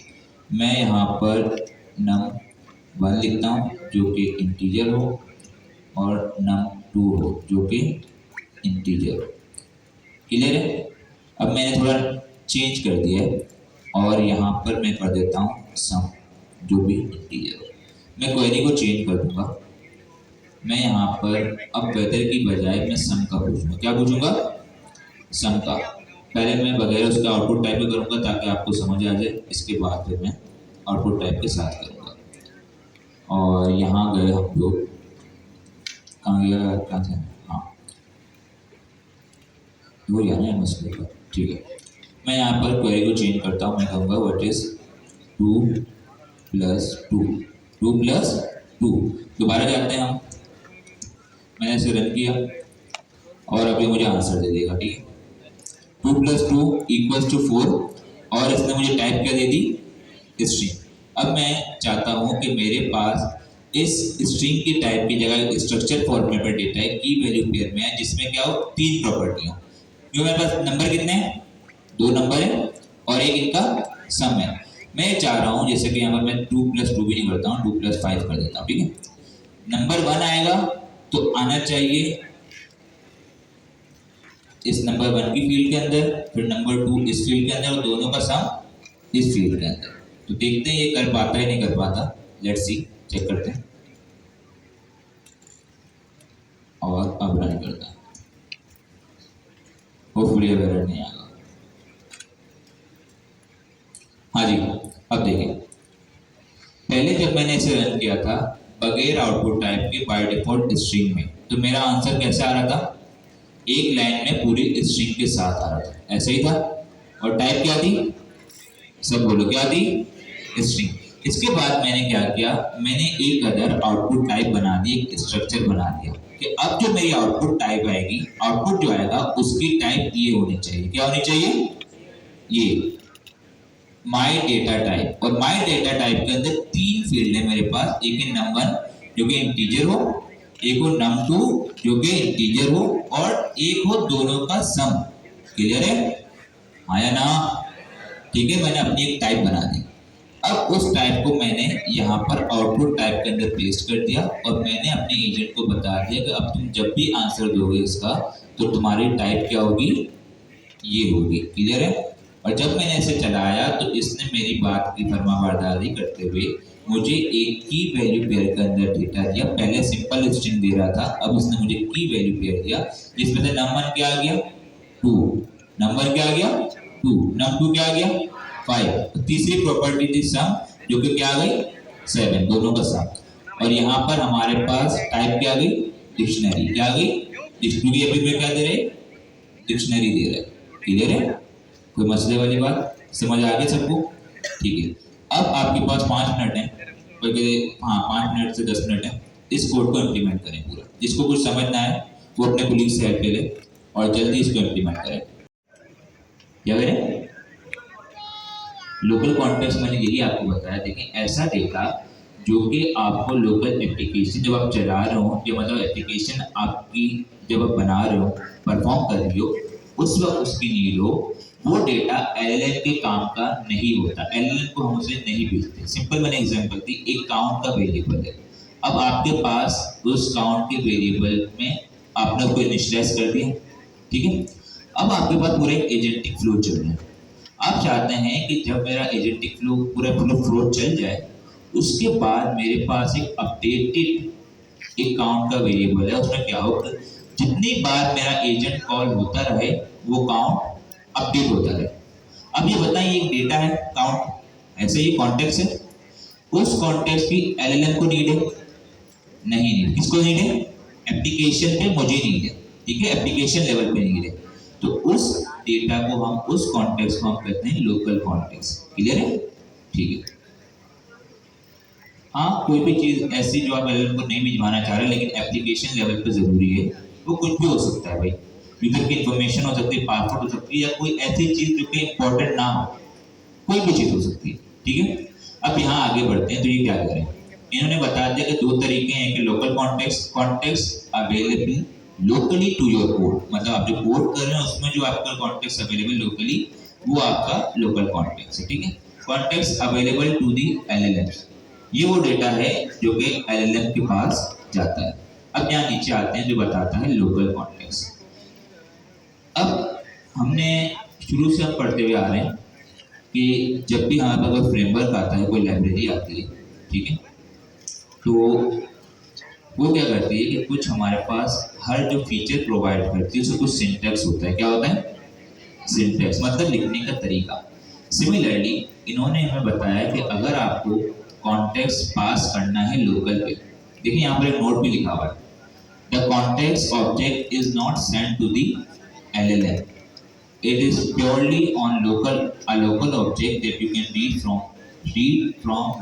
मैं यहाँ पर num1 लिखता हूँ जो कि इंटीजर हो, और num2 हो जो कि इंटीजर हो। क्लियर है? अब मैंने थोड़ा चेंज कर दिया है, और यहाँ पर मैं कर देता हूँ सम जो भी इंटीजर हो। मैं क्वेरी को चेंज कर दूंगा। मैं यहाँ पर अब वेदर की बजाय मैं सम का पूछूंगा। क्या पूछूंगा? सम का। पहले मैं बगैर उसका आउटपुट टाइप में करूँगा ताकि आपको समझ आ जाए, इसके बाद फिर मैं आउटपुट टाइप के साथ करूँगा। और यहाँ गए हम लोग, कहाँ गया, क्या था, हाँ वो यहाँ है मसले का, ठीक है। मैं यहाँ पर क्वेरी को चेंज करता हूँ, मैं कहूँगा व्हाट इज 2 + 2, 2 + 2। दोबारा जाते हैं हम, मैंने इसे रन किया और अभी मुझे आंसर दे देगा, ठीक है। 2 + 2 = 4, और इसने मुझे टाइप क्या दे दी? स्ट्रिंग। अब मैं चाहता हूँ कि मेरे पास इस स्ट्रिंग की टाइप की जगह स्ट्रक्चर फॉर्मेट पर डेटा है, की वैल्यू पेयर में है, जिसमें क्या हो, 3 प्रॉपर्टी हो। क्यों, मेरे पास नंबर कितने हैं? 2 नंबर है, और एक इनका सम है। मैं चाह रहा हूँ जैसे कि यहाँ पर मैं 2 + 2 भी नहीं करता हूँ, 2 + 5 कर देता हूँ, ठीक है। नंबर 1 आएगा तो आना चाहिए इस नंबर 1 की फील्ड के अंदर, फिर नंबर 2 इस फील्ड के अंदर, और दोनों का सम इस फील्ड के अंदर। तो देखते हैं ये कर पाता है नहीं कर पाता। लेट्स सी, चेक करते हैं, और अब रन करता है। होपफुली अब एरर नहीं आएगा। हाँ जी, अब देखिए, पहले जब मैंने इसे रन किया था बगैर आउटपुट टाइप के बाय डिफॉल्ट स्ट्रिंग में, तो मेरा आंसर कैसे आ रहा था? एक लाइन में पूरी स्ट्रिंग के साथ आ रहा था, ऐसे ही था। और टाइप क्या थी? सब बोलो क्या थी? स्ट्रिंग। इसके बाद मैंने क्या किया, मैंने एक अदर आउटपुट टाइप बना दी, एक स्ट्रक्चर बना दिया कि अब जो मेरी आउटपुट टाइप आएगी, आउटपुट जो आएगा उसकी टाइप ये होनी चाहिए। क्या होनी चाहिए? ये माई डेटा टाइप। और माई डेटा टाइप के अंदर तीन फील्ड है मेरे पास, एक है num1 जो कि इंटीजर हो, एक हो num2 जो कि इंटीजर हो, और एक हो दोनों का सम। क्लियर है? आया ना? ठीक है, मैंने अपनी एक टाइप बना दी। अब उस टाइप को मैंने यहाँ पर आउटपुट टाइप के अंदर पेस्ट कर दिया, और मैंने अपने एजेंट को बता दिया कि अब तुम जब भी आंसर दोगे इसका, तो तुम्हारी टाइप क्या होगी? ये होगी। क्लियर है? और जब मैंने इसे चलाया तो इसने मेरी बात की फरमाबरदारी करते हुए मुझे एक की वैल्यू पेयर के अंदर डेटा दिया। पहले सिंपल स्ट्रिंग दे रहा था, अब उसने मुझे की वैल्यू पेयर दिया, जिसमें से नंबर क्या आ गया? 2। नंबर क्या आ गया? 2। num2 क्या आ गया? 5। तीसरी प्रॉपर्टी थी सम, जो कि क्या आ गई? 7, दोनों का सम। और यहाँ पर हमारे पास टाइप क्या आ गई? डिक्शनरी। क्या आ गई? डिक्शनरी। अभी मैं क्या दे रहे? डिक्शनरी दे रहे। क्लियर है? कोई मसले वाली बात? समझ आ गई सबको? ठीक है। अब आपके पास 5 मिनट है, बल्कि हाँ 5 मिनट से 10 मिनट है, इस कोड को इम्प्लीमेंट करें पूरा। जिसको कुछ समझना है वो अपने कोलीग से हेल्प ले ले और जल्दी इसको इम्प्लीमेंट करें। क्या करें? लोकल कॉन्टेक्स्ट मैंने यही आपको बताया। देखिए, ऐसा डेटा जो कि आपको लोकल एप्लीकेशन जब आप चला रहे हो, या मतलब एप्लीकेशन आपकी जब आप बना रहे हो, परफॉर्म कर रही हो, उस वक्त उसकी नीड हो, वो डेटा एलएलएम के काम का नहीं होता। एलएलएम को हम उसे नहीं भेजते। सिंपल मैंने एग्जांपल दी, एक काउंट का वेरिएबल है। अब आपके पास उस काउंट के वेरिएबल में आपने उसको इनिशियलाइज कर दिया, ठीक है। अब आपके पास पूरा एक एजेंटिक फ्लो चल रहा है। आप चाहते हैं कि जब मेरा एजेंटिक फ्लो पूरा फ्लो चल जाए, उसके बाद मेरे पास एक अपडेटेड एक काउंट का वेरिएबल है। उसमें क्या होगा, जितनी बार मेरा एजेंट कॉल होता रहे वो काउंट अपडेट होता रहे। अब ये बताइए, एक डेटा है काउंट, ऐसे ही कॉन्टेक्स्ट है, उस कॉन्टेक्स्ट की एलएलएम को नीड है? नहीं नीड। किसको नीड है? एप्लीकेशन पे मुझे नीड है, ठीक है, एप्लीकेशन लेवल पे नीड है। तो उस डेटा को हम, उस कॉन्टेक्स्ट को हम कहते हैं लोकल कॉन्टेक्स्ट। क्लियर है? ठीक है। हाँ, कोई भी चीज ऐसी जो आप एलएलएम को नहीं भिजवाना चाह रहे लेकिन एप्लीकेशन लेवल पे जरूरी है, वो कुछ भी हो सकता है भाई। यूजर की इंफॉर्मेशन हो सकती है, पासवर्ड हो सकती है, या कोई ऐसी चीज जो कि इंपॉर्टेंट ना हो, कोई भी चीज हो सकती है, ठीक है। अब यहाँ आगे बढ़ते हैं, तो ये क्या करें, इन्होंने बता दिया कि दो तरीके हैं कि local context, context available locally to your port, मतलब आप जो पोर्ट कर रहे हैं उसमें जो आपका कॉन्टेक्स्ट अवेलेबल लोकली, वो आपका लोकल कॉन्टेक्स्ट है, ठीक है। Context available to the LLM, ये वो डेटा है जो कि एलएलएम के पास जाता है। अब यहाँ नीचे आते हैं जो बताता है लोकल कॉन्टेक्स्ट। अब हमने शुरू से हम पढ़ते हुए आ रहे हैं कि जब भी हमारे पास कोई फ्रेमवर्क आता है, कोई लाइब्रेरी आती है, ठीक है, तो वो क्या करती है कि कुछ हमारे पास हर जो फीचर प्रोवाइड करती है उसमें कुछ सिंटैक्स होता है। क्या होता है? सिंटैक्स, मतलब लिखने का तरीका। सिमिलरली इन्होंने हमें बताया कि अगर आपको कॉन्टेक्स्ट पास करना है लोकल पे, देखिए यहाँ पर एक नोट भी लिखा हुआ है, the context object is not sent to the LLM, it is purely on a local object that you can read from,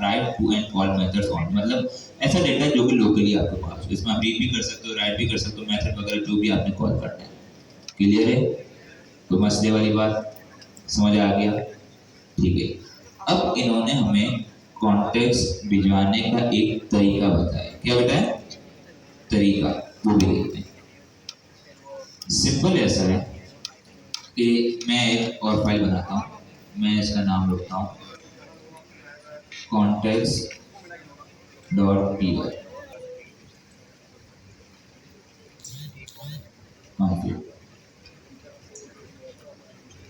write to and call methods on। मतलब ऐसा डेटा जो कि लोकली आपके पास, इसमें आप रीड भी कर सकते हो, राइट भी कर सकते हो, मेथड वगैरह जो भी आपने कॉल करना है। क्लियर है? तो मसले वाली बात समझ आ गया? ठीक है। अब इन्होंने हमें कॉन्टेक्स्ट भिजवाने का एक तरीका बताया। क्या बताया? तरीका, वो भी देखते हैं। सिंपल ऐसा है कि मैं एक और फाइल बनाता हूँ, मैं इसका नाम रखता हूँ context.py।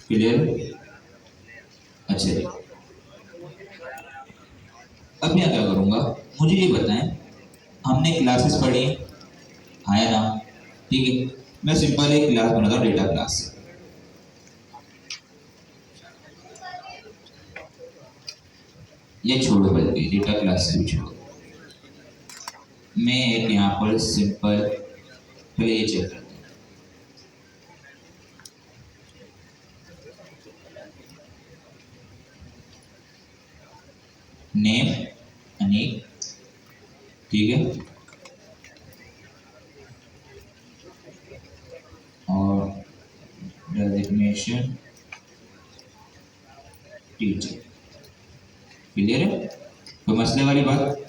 क्लियर? अच्छा जी, अब मैं क्या करूँगा, मुझे ये बताएं, हमने क्लासेस पढ़ी है, हाँ या ना? ठीक है, मैं सिंपल एक क्लास बनाता हूँ, डेटा क्लास से। ये छोड़ो, बल्कि डेटा क्लास से भी छोड़ो। मैं एक यहाँ पर सिंपल प्ले चेक करता हूँ। नेम अनीक, ठीक है, और डेजिग्नेशन टीचर। क्लियर है? तो मसले वाली बात,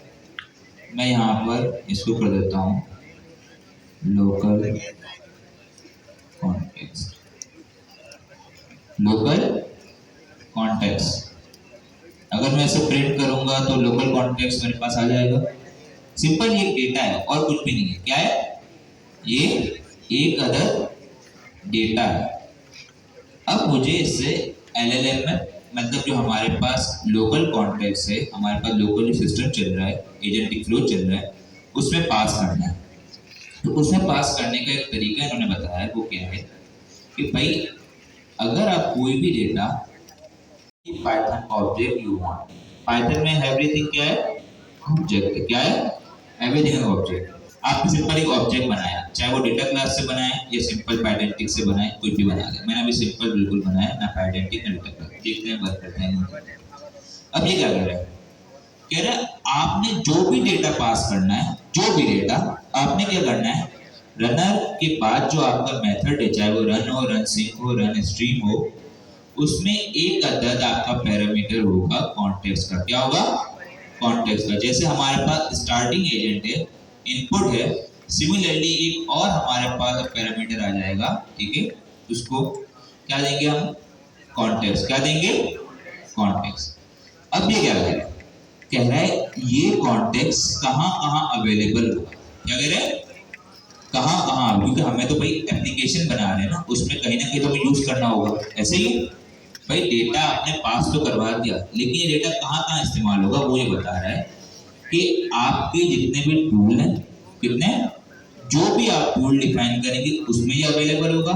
मैं यहाँ पर इसको कर देता हूँ लोकल कॉन्टेक्स्ट। लोकल कॉन्टेक्स्ट अगर मैं इसे प्रिंट करूंगा तो लोकल कॉन्टेक्स्ट मेरे पास आ जाएगा। सिंपल ये डेटा है और कुछ भी नहीं है। क्या है? ये एक अदर डेटा है। अब मुझे इससे एलएलएम में, मतलब जो हमारे पास लोकल कॉन्टेक्स्ट है, हमारे पास लोकल सिस्टम चल रहा है, एजेंटिक फ्लो चल रहा है, उसमें पास करना है। तो उसमें पास करने का एक तरीका इन्होंने बताया है। वो क्या है कि भाई अगर आप कोई भी data, Python object you want, Python में एवरीथिंग क्या है? ऑब्जेक्ट। क्या है? Everything object. आपने सिंपल एक ऑब्जेक्ट बनाया, चाहे वो डेटा क्लास से बनाए या सिंपल पाइडेंटिक से बनाए, कोई भी बना ले। मैंने अभी सिंपल बिल्कुल बनाया, ना पाइडेंटिक ना डेटा क्लास। देखते हैं, वर्क करते हैं। अब ये क्या कर रहा है? कह रहा है आपने जो भी डेटा पास करना है, जो भी डेटा आपने क्या करना है, रनर के बाद जो आपका मेथड है, चाहे वो रन हो, रन सिंक हो, रन स्ट्रीम हो, उसमें एक अदद आपका पैरामीटर होगा कॉन्टेक्स्ट का। क्या होगा? कॉन्टेक्स्ट का। जैसे हमारे पास स्टार्टिंग एजेंट है, इनपुट है, सिमिलरली एक और हमारे पास पैरामीटर आ जाएगा, ठीक है, उसको क्या देंगे हम? कॉन्टेक्स्ट। क्या देंगे? कॉन्टेक्स्ट। अब ये क्या कह रहा है? कह रहा है ये कॉन्टेक्स्ट कहाँ कहाँ अवेलेबल होगा। क्या कह रहे हैं? कहाँ कहाँ, क्योंकि हमें तो भाई एप्लीकेशन बना रहे हैं ना, उसमें कहीं ना कहीं तो यूज करना होगा। ऐसे ही भाई डेटा आपने पास तो करवा दिया, लेकिन ये डेटा कहाँ कहाँ इस्तेमाल होगा वो ये बता रहा है कि आपके जितने भी टूल हैं, कितने, जो भी आप टूल डिफाइन करेंगे उसमें ये अवेलेबल होगा।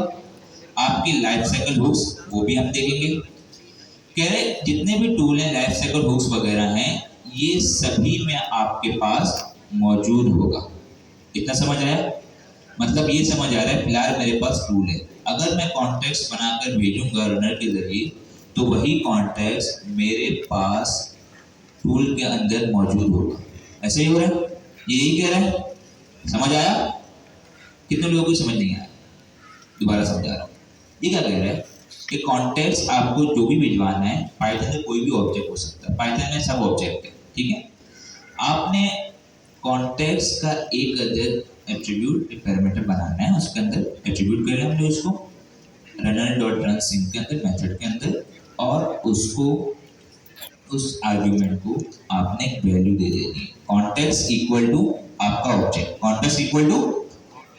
आपकी लाइफ साइकिल हुक्स वो भी हम देखेंगे। कह रहे जितने भी टूल हैं, लाइफ साइकिल हुक्स वगैरह हैं, ये सभी में आपके पास मौजूद होगा। इतना समझ आया? मतलब ये समझ आ रहा है फिलहाल मेरे पास टूल है, अगर मैं कॉन्टेक्स्ट बनाकर भेजूंगा रनर के जरिए तो वही कॉन्टेक्स्ट मेरे पास टूल के अंदर मौजूद होगा। ऐसे ही हो रहा है? यही कह रहा है? समझ आया? कितने लोगों को समझ नहीं आया? दोबारा समझा रहा हूँ। ये क्या कह रहा है कि कॉन्टेक्स्ट आपको जो भी भिजवाना है, पाइथन में कोई भी ऑब्जेक्ट हो सकता है, पाइथन में सब ऑब्जेक्ट है, ठीक है। आपने कॉन्टेक्स्ट का एक अदर एट्रीब्यूट, एक पैरामीटर बनाना है, उसके अंदर एट्रीब्यूट कर रहे हैं हम लोग इसको रनर डॉट रन सिंक के अंदर, मेथड के अंदर, और उसको, उस आर्ग्यूमेंट को आपने एक वैल्यू दे देनी है। कॉन्टेक्स्ट इक्वल टू आपका ऑब्जेक्ट, कॉन्टेक्स्ट इक्वल टू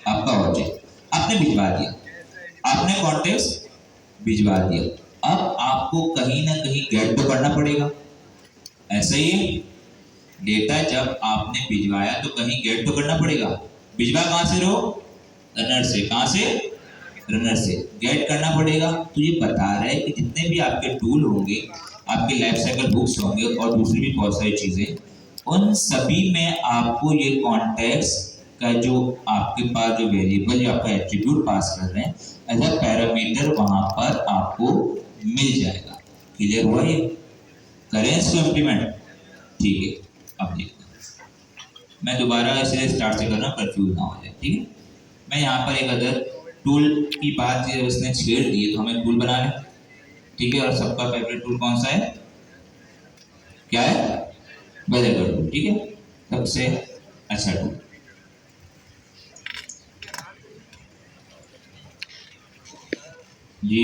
आपका ऑब्जेक्ट। आपने भिजवा दिया, आपने कॉन्टेक्स्ट भिजवा दिया। अब आपको कहीं ना कहीं गेट तो करना पड़ेगा। ऐसा ही है, डेटा जब आपने भिजवाया तो कहीं गेट तो करना पड़ेगा। भिजवा कहाँ से रहो? रनर से। कहाँ से? रनर से। गेट करना पड़ेगा। तो ये बता रहा है कि जितने भी आपके टूल होंगे, आपके लाइफ साइकिल बुक्स होंगे और दूसरी भी बहुत सारी चीजें, उन सभी में आपको ये कॉन्टेक्स्ट का जो आपके पास जो वेरिएबल या आपका एट्रीब्यूट पास कर रहे हैं एज अ पैरामीटर वहां पर आपको मिल जाएगा। क्लियर हुआ ये? करें इसको इम्प्लीमेंट? ठीक है, अब देखते हैं। मैं दोबारा इसे स्टार्ट से करना, कंफ्यूज ना हो जाए, ठीक है। मैं यहाँ पर एक अदर टूल की बात उसने छेड़ दी है तो हमें टूल बना लें, ठीक है। और सबका फेवरेट टूल कौन सा है? क्या है? वेदर टूल, ठीक है, सबसे अच्छा टूल। जी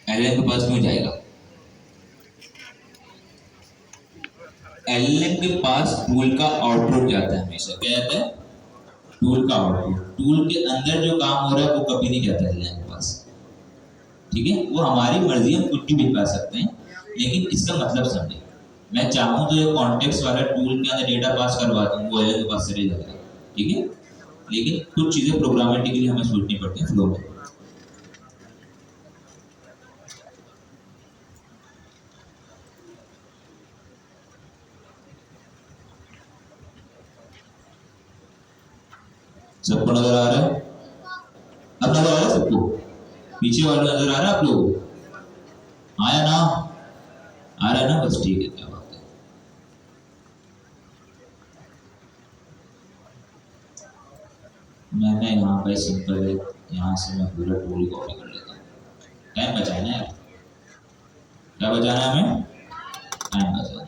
एलएम के पास क्यों जाएगा? एलएम के पास टूल का आउटपुट जाता है हमेशा। क्या जाता है? टूल का आउटपुट। टूल के अंदर जो काम हो रहा है वो कभी नहीं जाता एलएम के पास, ठीक है। वो हमारी मर्जी, हम कुछ भी भिजवा सकते हैं, लेकिन इसका मतलब समझे। मैं चाहूँ तो ये कॉन्टेक्स्ट वाला टूल के अंदर डेटा पास करवा दूँ, वो एलएम के पास चले जाएगा, ठीक है। लेकिन कुछ चीजें प्रोग्रामेटिकली हमें सोचनी पड़ती है फ्लो में। सबको नजर आ रहा है? अब नजर आ रहा है सबको? पीछे वाला नजर आ रहा है आप लोगों को? आया ना? आ रहा है ना? बस ठीक है, क्या बात है। मैंने यहाँ पे सिंपल है, यहाँ से मैं पूरा टूल कॉपी कर लेता हूँ। टाइम बचाना है, क्या बचाना है हमें? टाइम बचाना।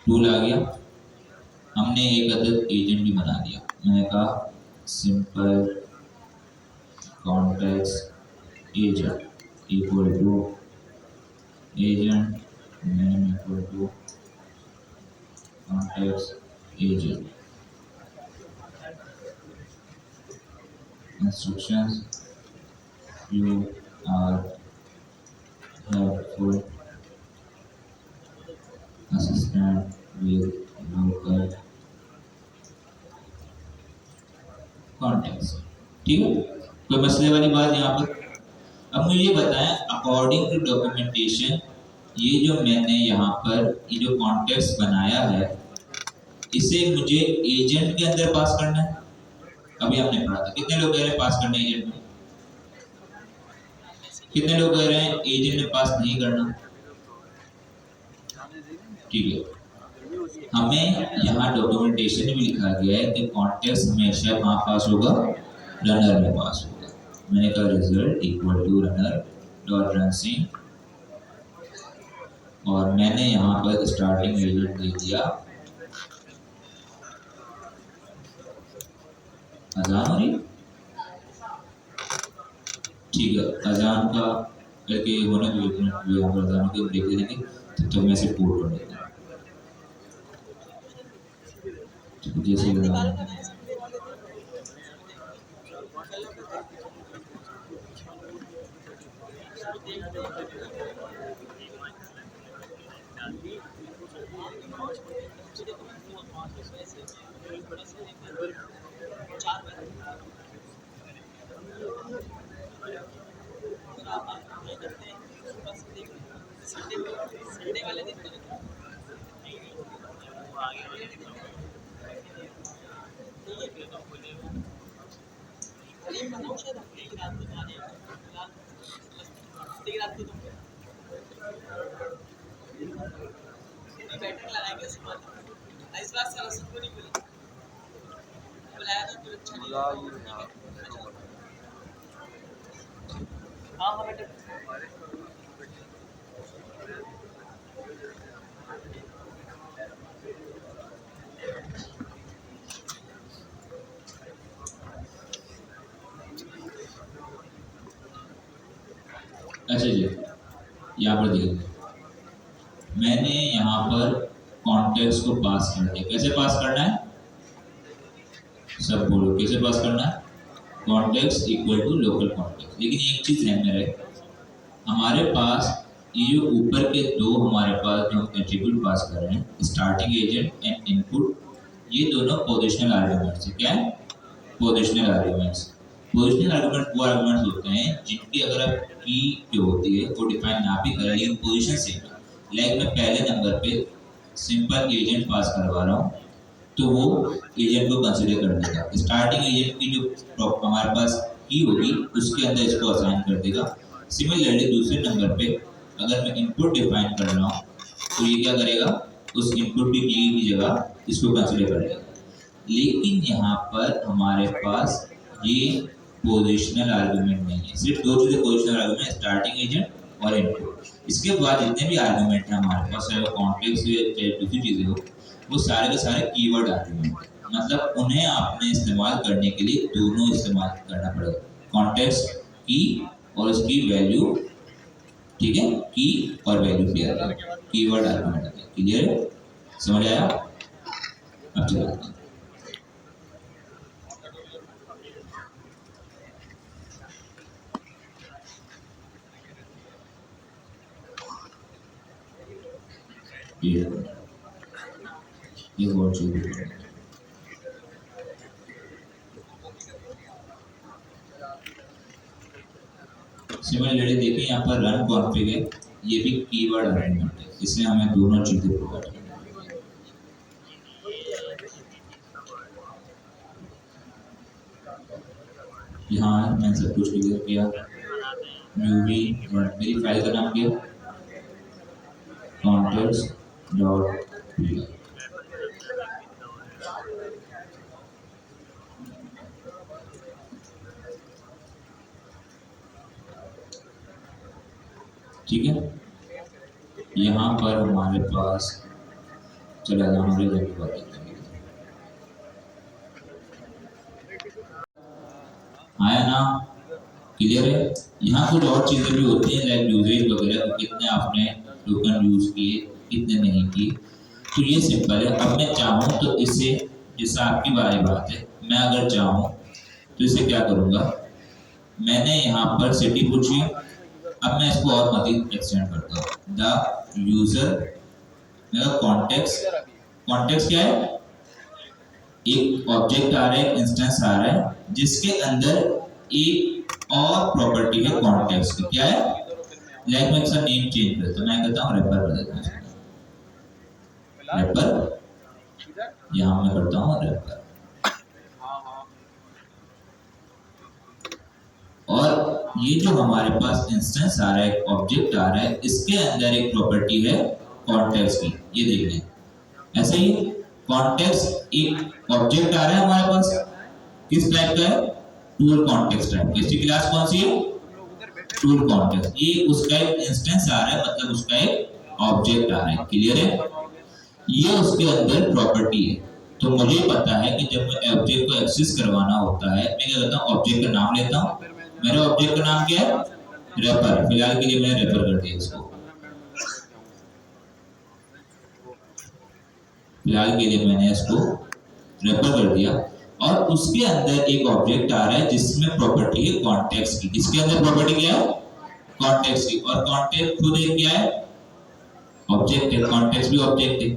टूल आ गया, हमने एक अदद एजेंट भी बना दिया। मैंने कहा simple context agent equal to agent name equal to context agent instructions you are helpful assistant with local context। ठीक है, कोई मसले वाली बात यहाँ पर? अब मुझे ये बताएं, अकॉर्डिंग टू डॉक्यूमेंटेशन ये जो मैंने यहाँ पर ये जो कॉन्टेक्स्ट बनाया है इसे मुझे एजेंट के अंदर पास करना है। अभी हमने पढ़ा था, कितने लोग कह रहे हैं पास करना है एजेंट में? कितने लोग कह रहे हैं एजेंट में पास नहीं करना? ठीक है, हमें यहाँ डॉक्यूमेंटेशन में लिखा गया है कि कॉन्टेक्स्ट हमेशा कहाँ पास होगा? रनर में पास होगा। मैंने कहा result equal to runner dot run sync, और मैंने यहाँ पर स्टार्टिंग एजेंट दे दिया अजान हो रही। ठीक है, अजान का करके होने दो, एक मिनट यहाँ पर अजान के ब्रेक दे देंगे, तब तक मैं इसे पोर्ट कर देता हूँ। जैसे अच्छा जी, यहाँ पर देखिए मैंने यहाँ पर कॉन्टेक्स्ट को पास कर दिया। कैसे पास करना है? सब बोलो कैसे पास करना है? Context equal to local context. लेकिन एक चीज ध्यान में रहे, हमारे पास ये जो ऊपर के दो हमारे पास जो एट्रीब्यूट पास कर रहे हैं, स्टार्टिंग एजेंट एंड इनपुट, ये दोनों पोजिशनल आर्ग्यूमेंट्स है। क्या है? Positional arguments. पोजिशनल आर्ग्यूमेंट वो आर्ग्यूमेंट्स होते हैं जिनकी अगर आप की जो होती है वो डिफाइन ना भी करें लेकिन पोजिशन सेम है। लाइक मैं पहले नंबर पे सिंपल एजेंट पास करवा रहा हूँ तो वो एजेंट को कंसिडर कर देगा। स्टार्टिंग एजेंट की जो हमारे पास की होगी उसके अंदर इसको असाइन कर देगा। सिमिलरली दूसरे नंबर पे अगर मैं इनपुट डिफाइन कर रहा हूँ तो ये क्या करेगा? उस इनपुट की जगह इसको कंसिडर कर लेगा। लेकिन यहाँ पर हमारे पास ये पोजिशनल आर्गुमेंट नहीं है, सिर्फ दो चीजें पोजिशनल आर्गुमेंट, स्टार्टिंग एजेंट और इनपुट। इसके बाद जितने भी आर्गुमेंट हैं हमारे पास, चाहे वो कॉन्टेक्स्ट हो चाहे दूसरी चीजें हो, वो सारे के सारे कीवर्ड आर्गुमेंट, मतलब उन्हें आपने इस्तेमाल करने के लिए दोनों इस्तेमाल करना पड़ेगा, कॉन्टेक्स्ट की और उसकी वैल्यू। ठीक है, की और वैल्यू पेयर कीवर्ड आर्गुमेंट है। क्लियर है? समझ आया? अब चलते हैं। ये बहुत जरूरी है। सिमिलरली देखिए यहाँ पर रन कॉन्फ़िग है, ये भी कीवर्ड आर्गुमेंट है, इसलिए हमें दोनों चीजें प्रोवाइड करनी है। यहाँ मैंने सब कुछ क्लियर किया। मूवी मेरी फाइल का नाम क्या? Contacts dot P. ठीक है, यहाँ पर हमारे पास चला जाना बात आया ना, क्लियर है। यहाँ कुछ और चीज़ें भी होती हैं लाइक यूजेज वगैरह, तो कितने आपने टोकन यूज़ किए, कितने नहीं किए, तो ये सिंपल है। अब मैं चाहूँ तो इसे, जैसा आपकी बारी बात है, मैं अगर चाहूँ तो इसे क्या करूँगा, मैंने यहाँ पर सिटी पूछी, अब मैं इसको और मजीद एक्सटेंड करता हूँ। द यूजर, मेरा कॉन्टेक्स्ट, कॉन्टेक्स्ट क्या है? एक ऑब्जेक्ट आ रहा है, इंस्टेंस आ रहा है, जिसके अंदर एक और प्रॉपर्टी है कॉन्टेक्स्ट की। क्या है? लाइक मैं इसका नेम चेंज करता हूँ, मैं कहता हूँ रैपर कर देता हूँ, रैपर, यहाँ मैं करता हूँ रैपर। और ये जो हमारे पास इंस्टेंस आ रहा है, ऑब्जेक्ट आ रहा है, इसके अंदर एक प्रॉपर्टी है कॉन्टेक्स्ट की, ये देख लें। ऐसे ही कॉन्टेक्स्ट, एक ऑब्जेक्ट आ रहा है हमारे पास, किस टाइप का है? Tool context type. इसकी क्लास कौन सी है? Tool context. ये उसका एक इंस्टेंस आ रहा है, मतलब उसका एक ऑब्जेक्ट आ रहा है। क्लियर है? ये उसके अंदर प्रॉपर्टी है। तो मुझे पता है कि जब मैं ऑब्जेक्ट को एक्सेस करवाना होता है, मैं क्या करता हूँ, ऑब्जेक्ट का नाम लेता हूँ। मेरे ऑब्जेक्ट का नाम क्या है? रैपर। फिलहाल के लिए मैंने रैपर कर दिया इसको, फिलहाल के लिए मैंने इसको रैपर कर दिया। और उसके अंदर एक ऑब्जेक्ट आ रहा है जिसमें प्रॉपर्टी है कॉन्टेक्स्ट की। इसके अंदर प्रॉपर्टी क्या है? कॉन्टेक्स्ट की। और कॉन्टेक्स्ट खुद एक क्या है? ऑब्जेक्ट है। कॉन्टेक्स्ट भी ऑब्जेक्ट है।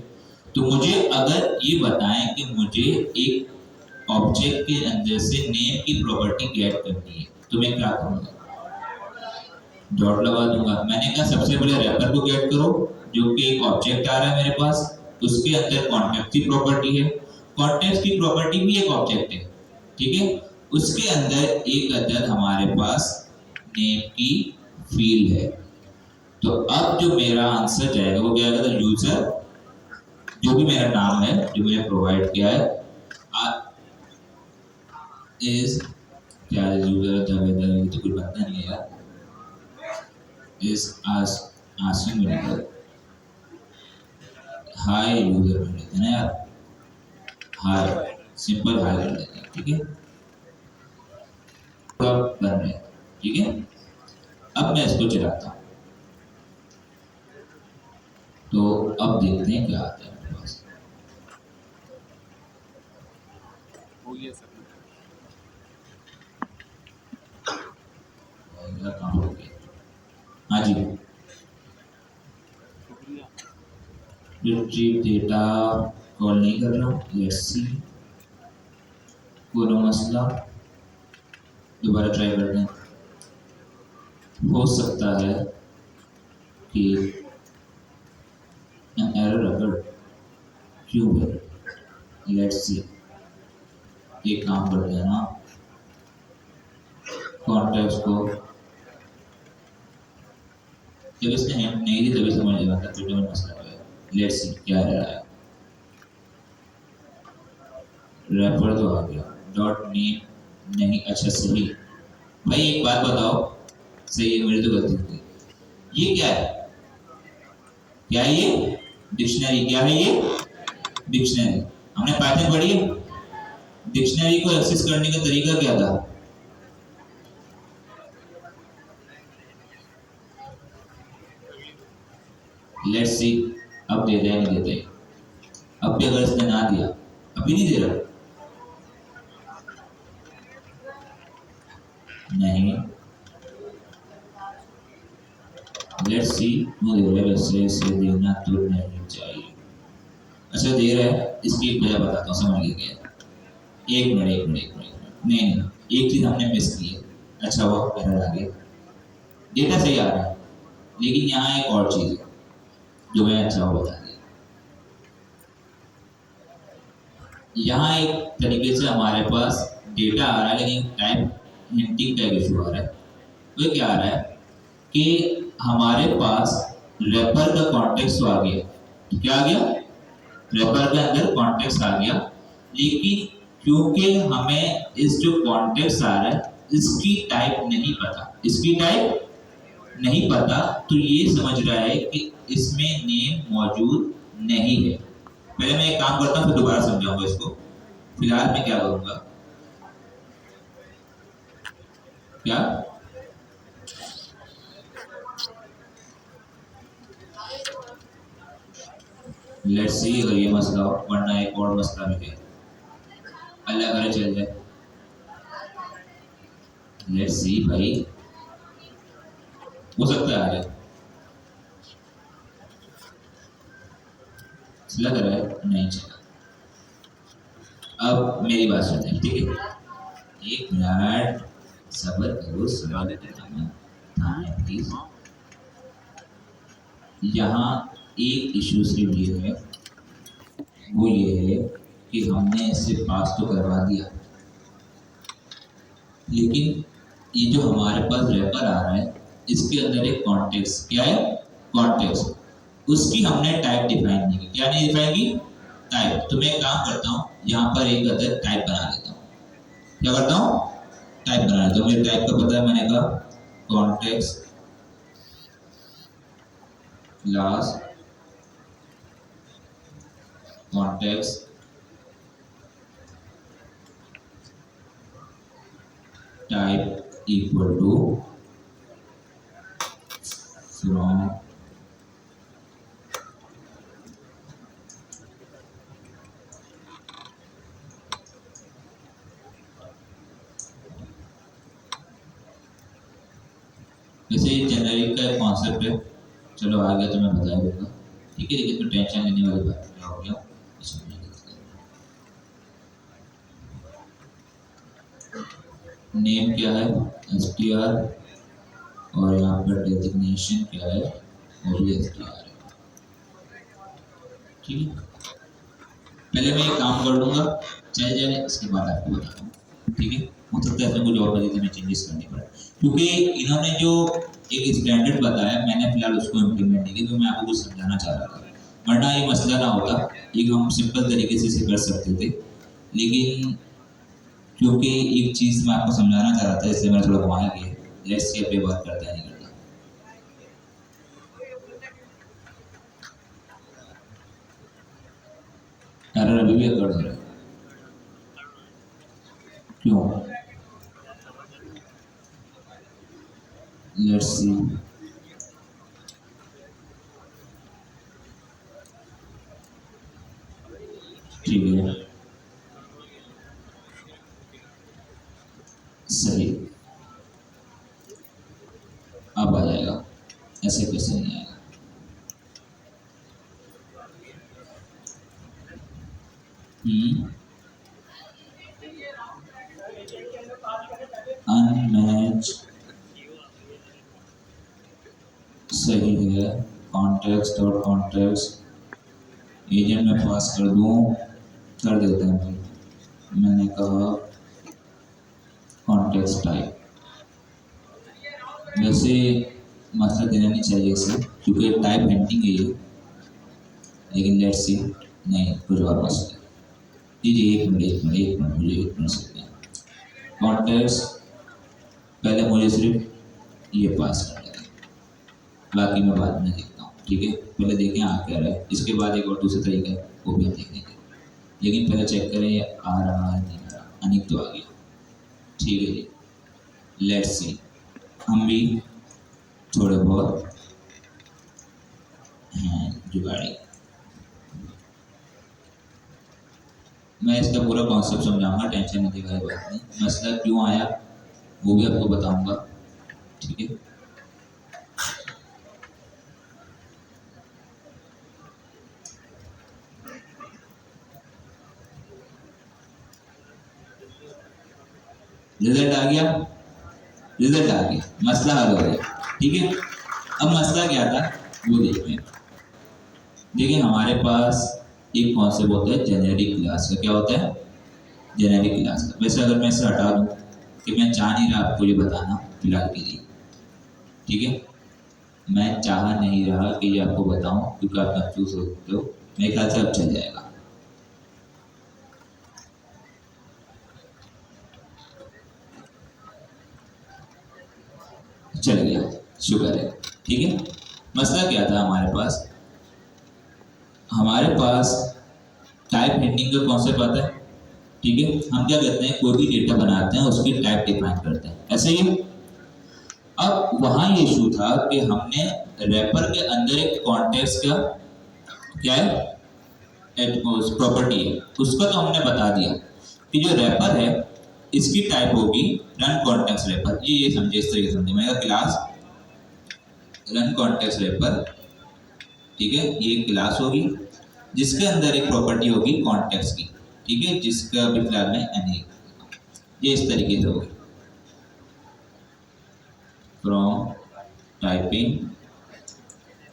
तो मुझे अगर ये बताएं कि मुझे एक ऑब्जेक्ट के अंदर से नेम की प्रॉपर्टी गेट करनी है, तो मैं क्या करूंगा? डॉट लगा दूंगा। मैंने कहा सबसे पहले रैपर को गेट करो, जो कि एक ऑब्जेक्ट आ रहा है मेरे पास, उसके अंदर कॉन्टेक्स्ट की प्रॉपर्टी है, कॉन्टेक्स्ट की प्रॉपर्टी भी एक ऑब्जेक्ट है, ठीक है। उसके अंदर एक अदद हमारे पास नेम की फील्ड है। तो अब जो मेरा आंसर जाएगा वो क्या आएगा? यूजर, जो भी मेरा नाम है जो मैंने प्रोवाइड किया है, इज क्या है? यूजर तो कुछ बनता नहीं है यार, इज आस्किंग मेरे हाय यूजर कर लेते हैं ना यार, हाय, सिंपल हाय कर लेते हैं, ठीक है। पूरा बन रहा है, ठीक है। अब मैं इसको चलाता हूँ, तो अब देखते हैं क्या आता है मेरे पास। मेरा काम हो गया। हाँ जी, रिट्रीव डेटा कॉल नहीं कर रहा हूँ। लेट्स सी, कोई मसला, दोबारा ट्राई करते हैं। हो सकता है कि एन एरर अगर क्यों है। लेट्स सी, एक काम करते हैं ना, कॉन्टेक्स्ट को जब इसने हिंट नहीं दी तभी समझ लगा था फिर में मसला है। लेट्स सी क्या रहा है। रैपर तो आ गया, डॉट नेम नहीं, अच्छा सही। भाई एक बात बताओ, सही है, मेरी तो गलती थी। ये क्या है? क्या है ये? डिक्शनरी। क्या है ये? डिक्शनरी। हमने पाइथन पढ़ी है। डिक्शनरी को एक्सेस करने का तरीका क्या था? लेट्स सी, अब दे दे नहीं देते। अब भी अगर इसने ना दिया, अभी नहीं दे रहा, नहीं। लेट्स सी, वो दे रहा है, वैसे इसे देना तो नहीं चाहिए। अच्छा दे रहा है, इसकी एक वजह बताता हूँ, समझ गए क्या? एक मिनट एक मिनट एक मिनट, नहीं नहीं, एक चीज हमने मिस की है। अच्छा वो एरर आ गया, डेटा सही आ रहा है, लेकिन यहाँ एक और चीज है जो मैं अच्छा वो बता दिया। यहाँ एक तरीके से हमारे पास डेटा आ रहा है, लेकिन टाइप हिंटिंग का एक इशू आ रहा है। वो क्या आ रहा है कि हमारे पास रैपर का कॉन्टेक्स्ट आ गया, तो क्या आ गया, रैपर के अंदर कॉन्टेक्स्ट आ गया, लेकिन क्योंकि हमें इस जो कॉन्टेक्स्ट आ रहा है इसकी टाइप नहीं पता, इसकी टाइप नहीं पता, तो ये समझ रहा है कि इसमें नेम मौजूद नहीं है। पहले मैं एक काम करता हूँ फिर दोबारा समझाऊंगा इसको। फिलहाल मैं क्या करूंगा, क्या लेट्स सी, अगर ये मसला हो, वरना एक और मसला भी है, अल्लाह करे चल जाए। लेट्स सी भाई, हो सकता है आगे लग रहा है नहीं चला। अब मेरी बात सुनिए, ठीक है, एक मिनट सब्र करो, सवाल प्लीज। यहाँ एक इशू सिर्फ ये है, वो ये है कि हमने इसे पास तो करवा दिया, लेकिन ये जो हमारे पास रैपर आ रहा है इसके अंदर एक कॉन्टेक्स्ट, क्या है, कॉन्टेक्स्ट, उसकी हमने टाइप डिफाइन नहीं की। क्या नहीं डिफाइन की, टाइप। तो मैं एक काम करता हूँ, यहाँ पर एक अदर टाइप बना लेता हूँ। क्या करता हूँ, टाइप बना लेता हूँ। मेरे टाइप का पता है, मैंने कहा context class, context type equal to from जैसे ये जेनरिक का एक कॉन्सेप्ट है, चलो आ गया तो मैं बता दूंगा, ठीक है, लेकिन तो टेंशन लेने वाली बात क्या हो गया इसमें। नेम क्या है, str, और यहाँ पर डेजिग्नेशन क्या है, वो भी str है, ठीक है। पहले मैं ये काम कर लूँगा, चल जाए, इसके बाद आपको बताता हूँ, ठीक है। हो सकता है इसमें कुछ और वजह से मैं चेंजेस करनी पड़े, क्योंकि इन्होंने जो एक स्टैंडर्ड बताया मैंने फिलहाल उसको इम्प्लीमेंट नहीं किया, तो मैं आपको कुछ समझाना चाह रहा था, वरना ये मसला ना होता, एक हम सिंपल तरीके से इसे कर सकते थे, लेकिन क्योंकि एक चीज़ मैं आपको समझाना चाह रहा था इसलिए मैंने थोड़ा घुमाया गया। लेट्स सी अब ये बात करता है नहीं करता। एरर अभी भी कर दे रहा है, क्यों, लेट्स सी, ठीक है, सही, अब आ जाएगा, ऐसे कैसे नहीं आएगा। अनमैच सही है, कॉन्टेक्स्ट और कॉन्टेक्स्ट एजेंट में पास कर दूं, कर देते हैं भाई, मैंने कहा कॉन्टेक्स्ट टाइप। वैसे मसला देना नहीं चाहिए इसे, क्योंकि टाइप हिंटिंग है ये, लेकिन लेट्स सी, नहीं कुछ और मसला। जी जी एक मिनट मुझे एक मिनट सकते हैं। कॉन्टेक्स्ट पहले मुझे सिर्फ ये पास कर लेगा, बाकी मैं बाद में देखता हूँ, ठीक है। पहले देखें आ क्या रहा है, इसके बाद एक और दूसरा तरीका है वो भी हम देखेंगे, लेकिन पहले चेक करें ये आ रहा है नहीं आ रहा। अनिक तो आ गया, ठीक है जी। लेट्स सी, हम भी थोड़े बहुत हैं जुगाड़ी। मैं इसका पूरा कॉन्सेप्ट समझाऊंगा, टेंशन नहीं दिखाई बात नहीं, मसला क्यों आया वो भी आपको बताऊंगा, ठीक है। रिजल्ट आ गया, रिजल्ट आ गया, मसला हल हो गया, ठीक है। अब मसला क्या था वो देखते हैं। देखिए हमारे पास एक कॉन्सेप्ट होता है जेनेरिक क्लास का, क्या होता है, जेनेरिक क्लास का। वैसे अगर मैं इसे हटा दूँ कि मैं चाह नहीं रहा आपको ये बताना फिलहाल के लिए, ठीक है। मैं चाह नहीं रहा कि ये आपको बताऊं क्योंकि आप कंफ्यूज हो सकते हो। मेरे ख्याल से अब चल जाएगा। चल गया, शुक्र है, ठीक है। मसला क्या था हमारे पास टाइप हिंटिंग का कॉन्सेप्ट आता है, ठीक है। हम क्या करते हैं, कोई भी डेटा बनाते हैं उसकी टाइप डिफाइन करते हैं, ऐसे ही। अब वहां ये इशू था कि हमने रैपर के अंदर एक कॉन्टेक्स्ट का क्या है, प्रॉपर्टी है, उसका तो हमने बता दिया कि जो रैपर है इसकी टाइप होगी रन कॉन्टेक्स्ट रैपर। ये समझे, इस तरीके समझे। मैं क्लास रन कॉन्टेक्स्ट रैपर, ठीक है, ये क्लास होगी जिसके अंदर एक प्रॉपर्टी होगी कॉन्टेक्स्ट की, ठीक है, जिसका भी फिलहाल में एनी, ये इस तरीके से होगी फ्रॉम टाइपिंग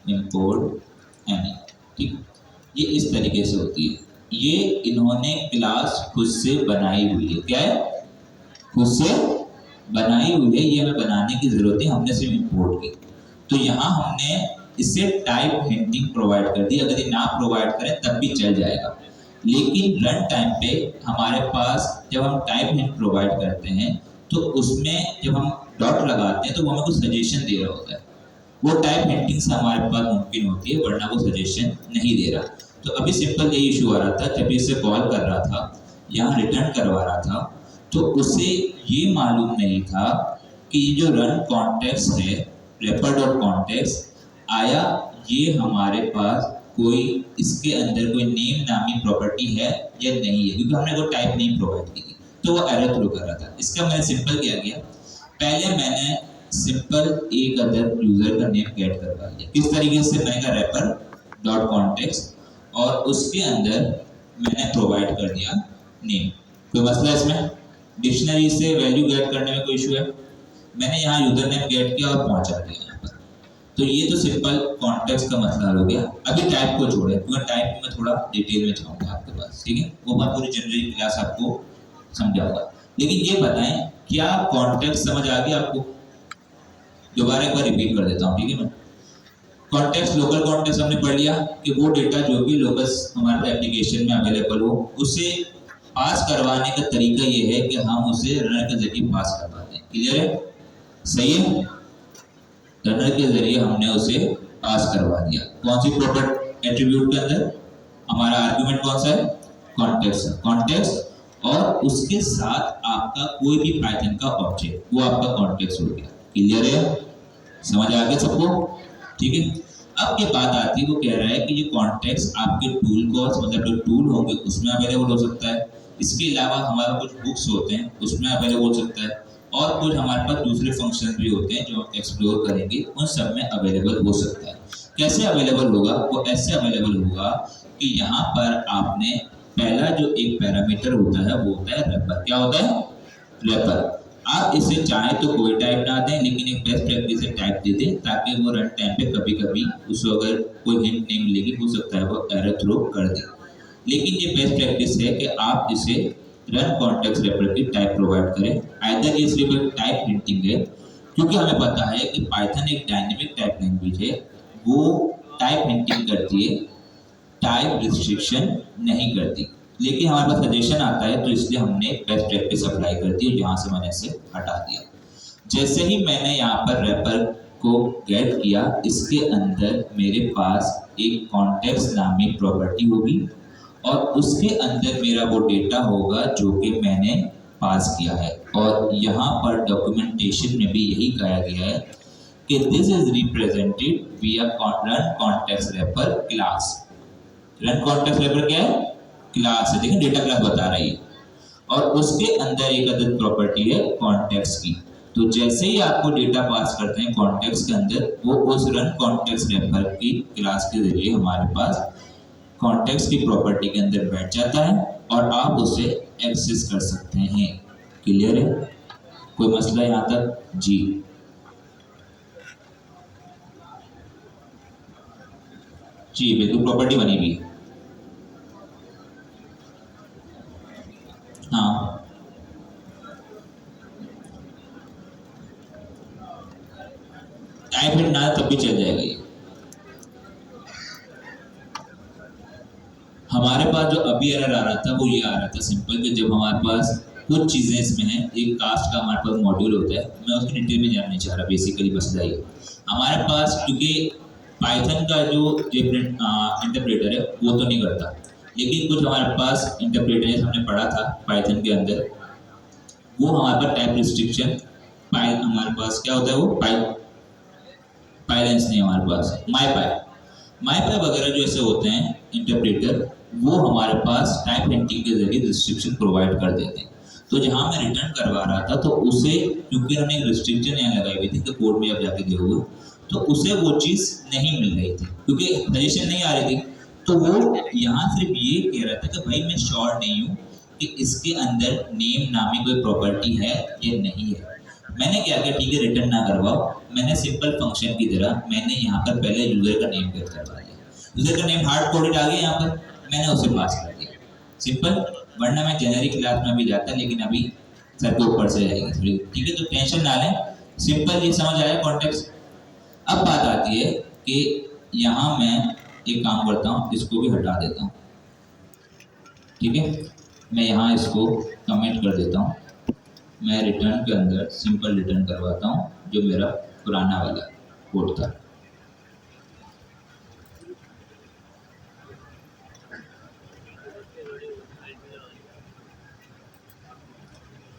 इंपोर्ट एनी, ठीक। ये इस तरीके से होती है। ये इन्होंने क्लास खुद से बनाई हुई है, क्या है, खुद से बनाई हुई है, ये हमें बनाने की जरूरत है, हमने सिर्फ इंपोर्ट की। तो यहाँ हमने इसे टाइप हिंटिंग प्रोवाइड कर दी। अगर ये ना प्रोवाइड करें तब भी चल जाएगा, लेकिन रन टाइम पे हमारे पास जब हम टाइप हिंट प्रोवाइड करते हैं तो उसमें जब हम डॉट लगाते हैं तो वो हमें कुछ सजेशन दे रहा होता है। वो टाइप हिंटिंग से हमारे पास मुमकिन होती है, वरना वो सजेशन नहीं दे रहा। तो अभी सिंपल यही इशू आ रहा था, जब इसे कॉल कर रहा था, यहाँ रिटर्न करवा रहा था, तो उसे ये मालूम नहीं था कि जो रन कॉन्टेक्स्ट है, रेपर डॉट कॉन्टेक्स्ट आया, ये हमारे पास कोई इसके अंदर कोई नेम नामी प्रॉपर्टी है या नहीं है, क्योंकि हमने वो टाइप नहीं प्रोवाइड की थी। तो वो एरर थ्रो कर रहा था। इसका मैंने सिंपल क्या किया, पहले मैंने सिंपल एक अदर यूजर का नेम गेट करवा लिया। किस तरीके से, मैंने कहा रेपर डॉट कॉन्टेक्स्ट और उसके अंदर मैंने प्रोवाइड कर दिया नेम। कोई मसला इसमें, डिक्शनरी से वैल्यू गेट करने में कोई इशू है? मैंने यहाँ यूजर नेम गेट किया और पहुंचा दिया यहाँ पर। तो ये तो सिंपल कॉन्टेक्स्ट का मसला हो गया। अभी टाइप को छोड़े, क्योंकि टाइप में थोड़ा डिटेल में जाऊंगा आपके पास, ठीक है, वो मैं पूरी जनरल क्लास आपको समझाऊंगा। लेकिन ये बताएं, क्या कॉन्टेक्स्ट समझ आ गया आपको? दोबारा एक बार रिपीट कर देता हूँ, ठीक है। मैं कॉन्टेक्स्ट, लोकल कॉन्टेक्स्ट हमने पढ़ लिया कि वो डेटा जो भी लोकल हमारे एप्लीकेशन में अवेलेबल हो, उसे पास करवाने का तरीका ये है कि हम उसे रनर के जरिए पास करवाते हैं। क्लियर है? सही है। रनर के जरिए हमने उसे पास करवा दिया। कौन सी प्रॉपर्टी एट्रीब्यूट के अंदर? हमारा आर्गुमेंट कौन सा है? कॉन्टेक्स्ट। कॉन्टेक्स्ट और उसके साथ आपका कोई भी पाइथन का ऑब्जेक्ट, वो आपका कॉन्टेक्स्ट हो गया। क्लियर है? समझ आ गया सबको? ठीक है। अब ये बात आती है, वो कह रहा है कि ये कॉन्टेक्स्ट आपके टूल को, मतलब जो टूल होंगे उसमें अवेलेबल हो सकता है। इसके अलावा हमारे कुछ बुक्स होते हैं उसमें अवेलेबल हो सकता है, और कुछ हमारे पास दूसरे फंक्शन भी होते हैं जो हम एक्सप्लोर करेंगे, उन सब में अवेलेबल हो सकता है। कैसे अवेलेबल होगा? वो ऐसे अवेलेबल होगा कि यहाँ पर आपने पहला जो एक पैरामीटर होता है वो होता है रेपर। क्या होता है? रेपर। आप इसे चाहे तो कोई टाइप ना दें, लेकिन एक बेस्ट प्रैक्टिस से टाइप दे दें, ताकि वो रन टाइम पे कभी कभी उसको अगर कोई हिंट नहीं मिलेगी, हो सकता है वो एरर थ्रो कर दे। लेकिन ये बेस्ट प्रैक्टिस है कि आप इसे रन कॉन्टेक्स्ट रेफर की टाइप प्रोवाइड करें। आइदर ये सिर्फ एक टाइप हिंटिंग है, क्योंकि हमें पता है कि पाइथन एक डायनेमिक टाइप लैंग्वेज है, वो टाइप हिंटिंग करती है, टाइप रिस्ट्रिक्शन नहीं करती। लेकिन हमारे पास सजेशन आता है, तो इसलिए हमने बेस्ट प्रैक्टिस अप्लाई कर दी, जहाँ से मैंने इसे हटा दिया। जैसे ही मैंने यहाँ पर रैपर को गेट किया, इसके अंदर मेरे पास एक कॉन्टेक्स्ट नामी प्रॉपर्टी होगी और उसके अंदर मेरा वो डेटा होगा जो कि मैंने पास किया है। और यहाँ पर डॉक्यूमेंटेशन में भी यही कहा गया है कि this is represented via run context wrapper class. Run context wrapper क्या है? क्लास है। देखिए डेटा क्लास बता रही है, और उसके अंदर एक अदद प्रॉपर्टी है कॉन्टेक्स्ट की। तो जैसे ही आपको डेटा पास करते हैं कॉन्टेक्स्ट के अंदर, वो उस रन कॉन्टेक्स्ट रैपर की क्लास के जरिए हमारे पास कॉन्टेक्स्ट की प्रॉपर्टी के अंदर बैठ जाता है और आप उसे एक्सेस कर सकते हैं। क्लियर है? कोई मसला यहाँ तक? जी जी बिल्कुल, प्रॉपर्टी बनी हुई है। हाँ टाइप हिट ना तब भी चल जाएगा ये। हमारे पास जो अभी एरर आ रहा था वो ये आ रहा था सिंपल, कि जब हमारे पास कुछ चीज़ें इसमें हैं, एक कास्ट का हमारे पास मॉड्यूल होता है, मैं उसकी डिटेल में जानना चाह रहा, बेसिकली बस जाइए हमारे पास, क्योंकि पाइथन का जो इंटरप्रेटर है वो तो नहीं करता, लेकिन कुछ हमारे पास इंटरप्रेटर हमने पढ़ा था पाइथन के अंदर, वो हमारे पास टाइप रिस्ट्रिक्शन हमारे पास क्या होता है, वो पाइलेंस नहीं हमारे पास, माई पाई वगैरह जो ऐसे होते हैं इंटरप्रेटर, वो हमारे पास टाइप हिंटिंग के जरिए रिस्ट्रिक्शन प्रोवाइड कर देते हैं। तो जहां मैं रिटर्न करवा रहा था तो उसे, क्योंकि उन्होंने एक रिस्ट्रिक्शन यहाँ लगाई हुई थी, तो कोड में आप जाके देखोगे तो उसे वो चीज़ नहीं मिल रही थी, क्योंकि सजेशन नहीं आ रही थी। तो वो यहाँ सिर्फ ये कह रहा था कि भाई मैं श्योर नहीं हूँ कि इसके अंदर नेम नामी कोई प्रॉपर्टी है या नहीं है। मैंने क्या किया, ठीक है रिटर्न ना करवाओ, मैंने सिंपल फंक्शन की तरह मैंने यहाँ पर पहले यूजर का नेम गेट करवा दिया, यूजर का नेम हार्ड कोडेड आ गया, यहाँ पर मैंने उसे पास कर दिया सिंपल, वरना मैं जेनेरिक क्लास में भी जाता, लेकिन अभी सर के ऊपर से जाएगी थोड़ी, ठीक है, तो टेंशन ना लें, सिंपल ये समझ आया कॉन्टेक्स्ट। अब बात आती है कि यहाँ मैं एक काम करता हूँ, इसको भी हटा देता हूँ, ठीक है, मैं यहाँ इसको कमेंट कर देता हूँ, मैं रिटर्न के अंदर सिंपल रिटर्न करवाता हूँ जो मेरा पुराना वाला कोड था।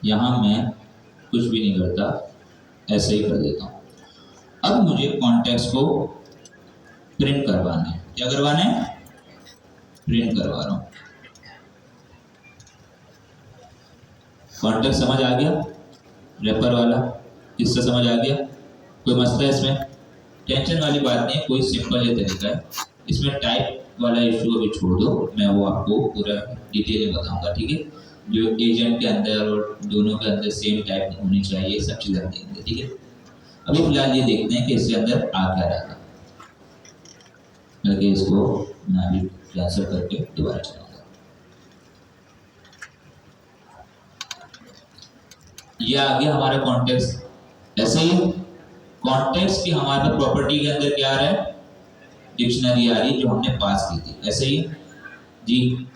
यहाँ मैं कुछ भी नहीं करता, ऐसे ही कर देता हूँ। अब मुझे कॉन्टेक्स्ट को प्रिंट करवाना है, क्या करवाना है, प्रिंट करवा रहा हूँ। कॉन्टेक्स्ट समझ आ गया, रैपर वाला किससे समझ आ गया, कोई मसला है इसमें, टेंशन वाली बात नहीं, कोई सिंपल ये तरीका है। इसमें टाइप वाला इशू अभी छोड़ दो, मैं वो आपको पूरा डिटेल में बताऊंगा, ठीक है, जो एजेंट के अंदर और दोनों के अंदर सेम टाइप होनी चाहिए, सब चीज़ हम देखेंगे, ठीक है। अभी फिलहाल ये देखते हैं कि इसके अंदर आ क्या रहा था, बल्कि इसको मैं अभी ट्रांसफर करके दोबारा चलाऊंगा। ये आ गया हमारा कॉन्टेक्स्ट। ऐसे ही कॉन्टेक्स्ट की हमारे पास प्रॉपर्टी के अंदर क्या आ रहा है, डिक्शनरी आ रही है जो हमने पास की थी, ऐसे ही जी।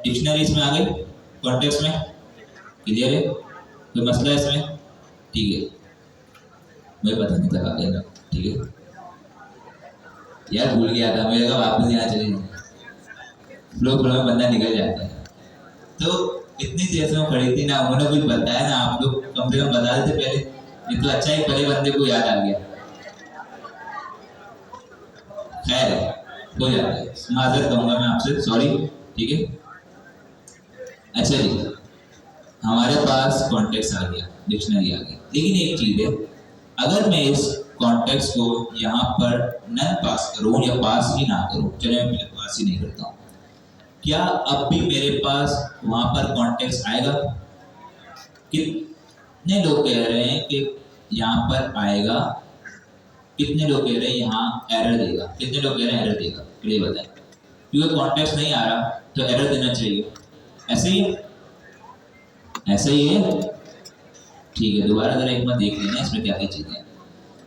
डिक्शनरी इसमें आ गई, कॉन्टेक्स्ट में क्लियर है, कोई मसला है इसमें, ठीक है, मुझे पता नहीं था आ गया, ठीक है यार, भूल गया था, मेरे का वापस यहाँ चले जाए, फ्लो में बंदा निकल जाता है। तो इतनी देर से खड़ी थी ना, उन्होंने कुछ बताया ना, आप लोग कम से कम बता देते पहले, ये तो अच्छा ही पहले बंदे को याद आ गया, खैर हो जाता है, माजरत कहूँगा मैं आपसे, सॉरी, ठीक है। अच्छा जी, हमारे पास कॉन्टेक्स्ट आ गया, डिक्शनरी आ गई, लेकिन एक चीज़ है, अगर मैं इस कॉन्टेक्स्ट को यहाँ पर नन पास करूँ या पास ही ना करूँ, चलिए मैं पहले पास ही नहीं करता हूँ, क्या अब भी मेरे पास वहाँ पर कॉन्टेक्स्ट आएगा? कितने लोग कह रहे हैं कि यहाँ पर आएगा, कितने लोग कह रहे हैं यहाँ एरर देगा, कितने लोग कह रहे हैं एरर देगा, प्लीज बताएं, क्योंकि कॉन्टेक्स्ट नहीं आ रहा तो एरर देना चाहिए, ऐसे ही ऐसा ही है, ठीक है, दोबारा जरा एक बार देख लेना इसमें क्या क्या चीजें हैं।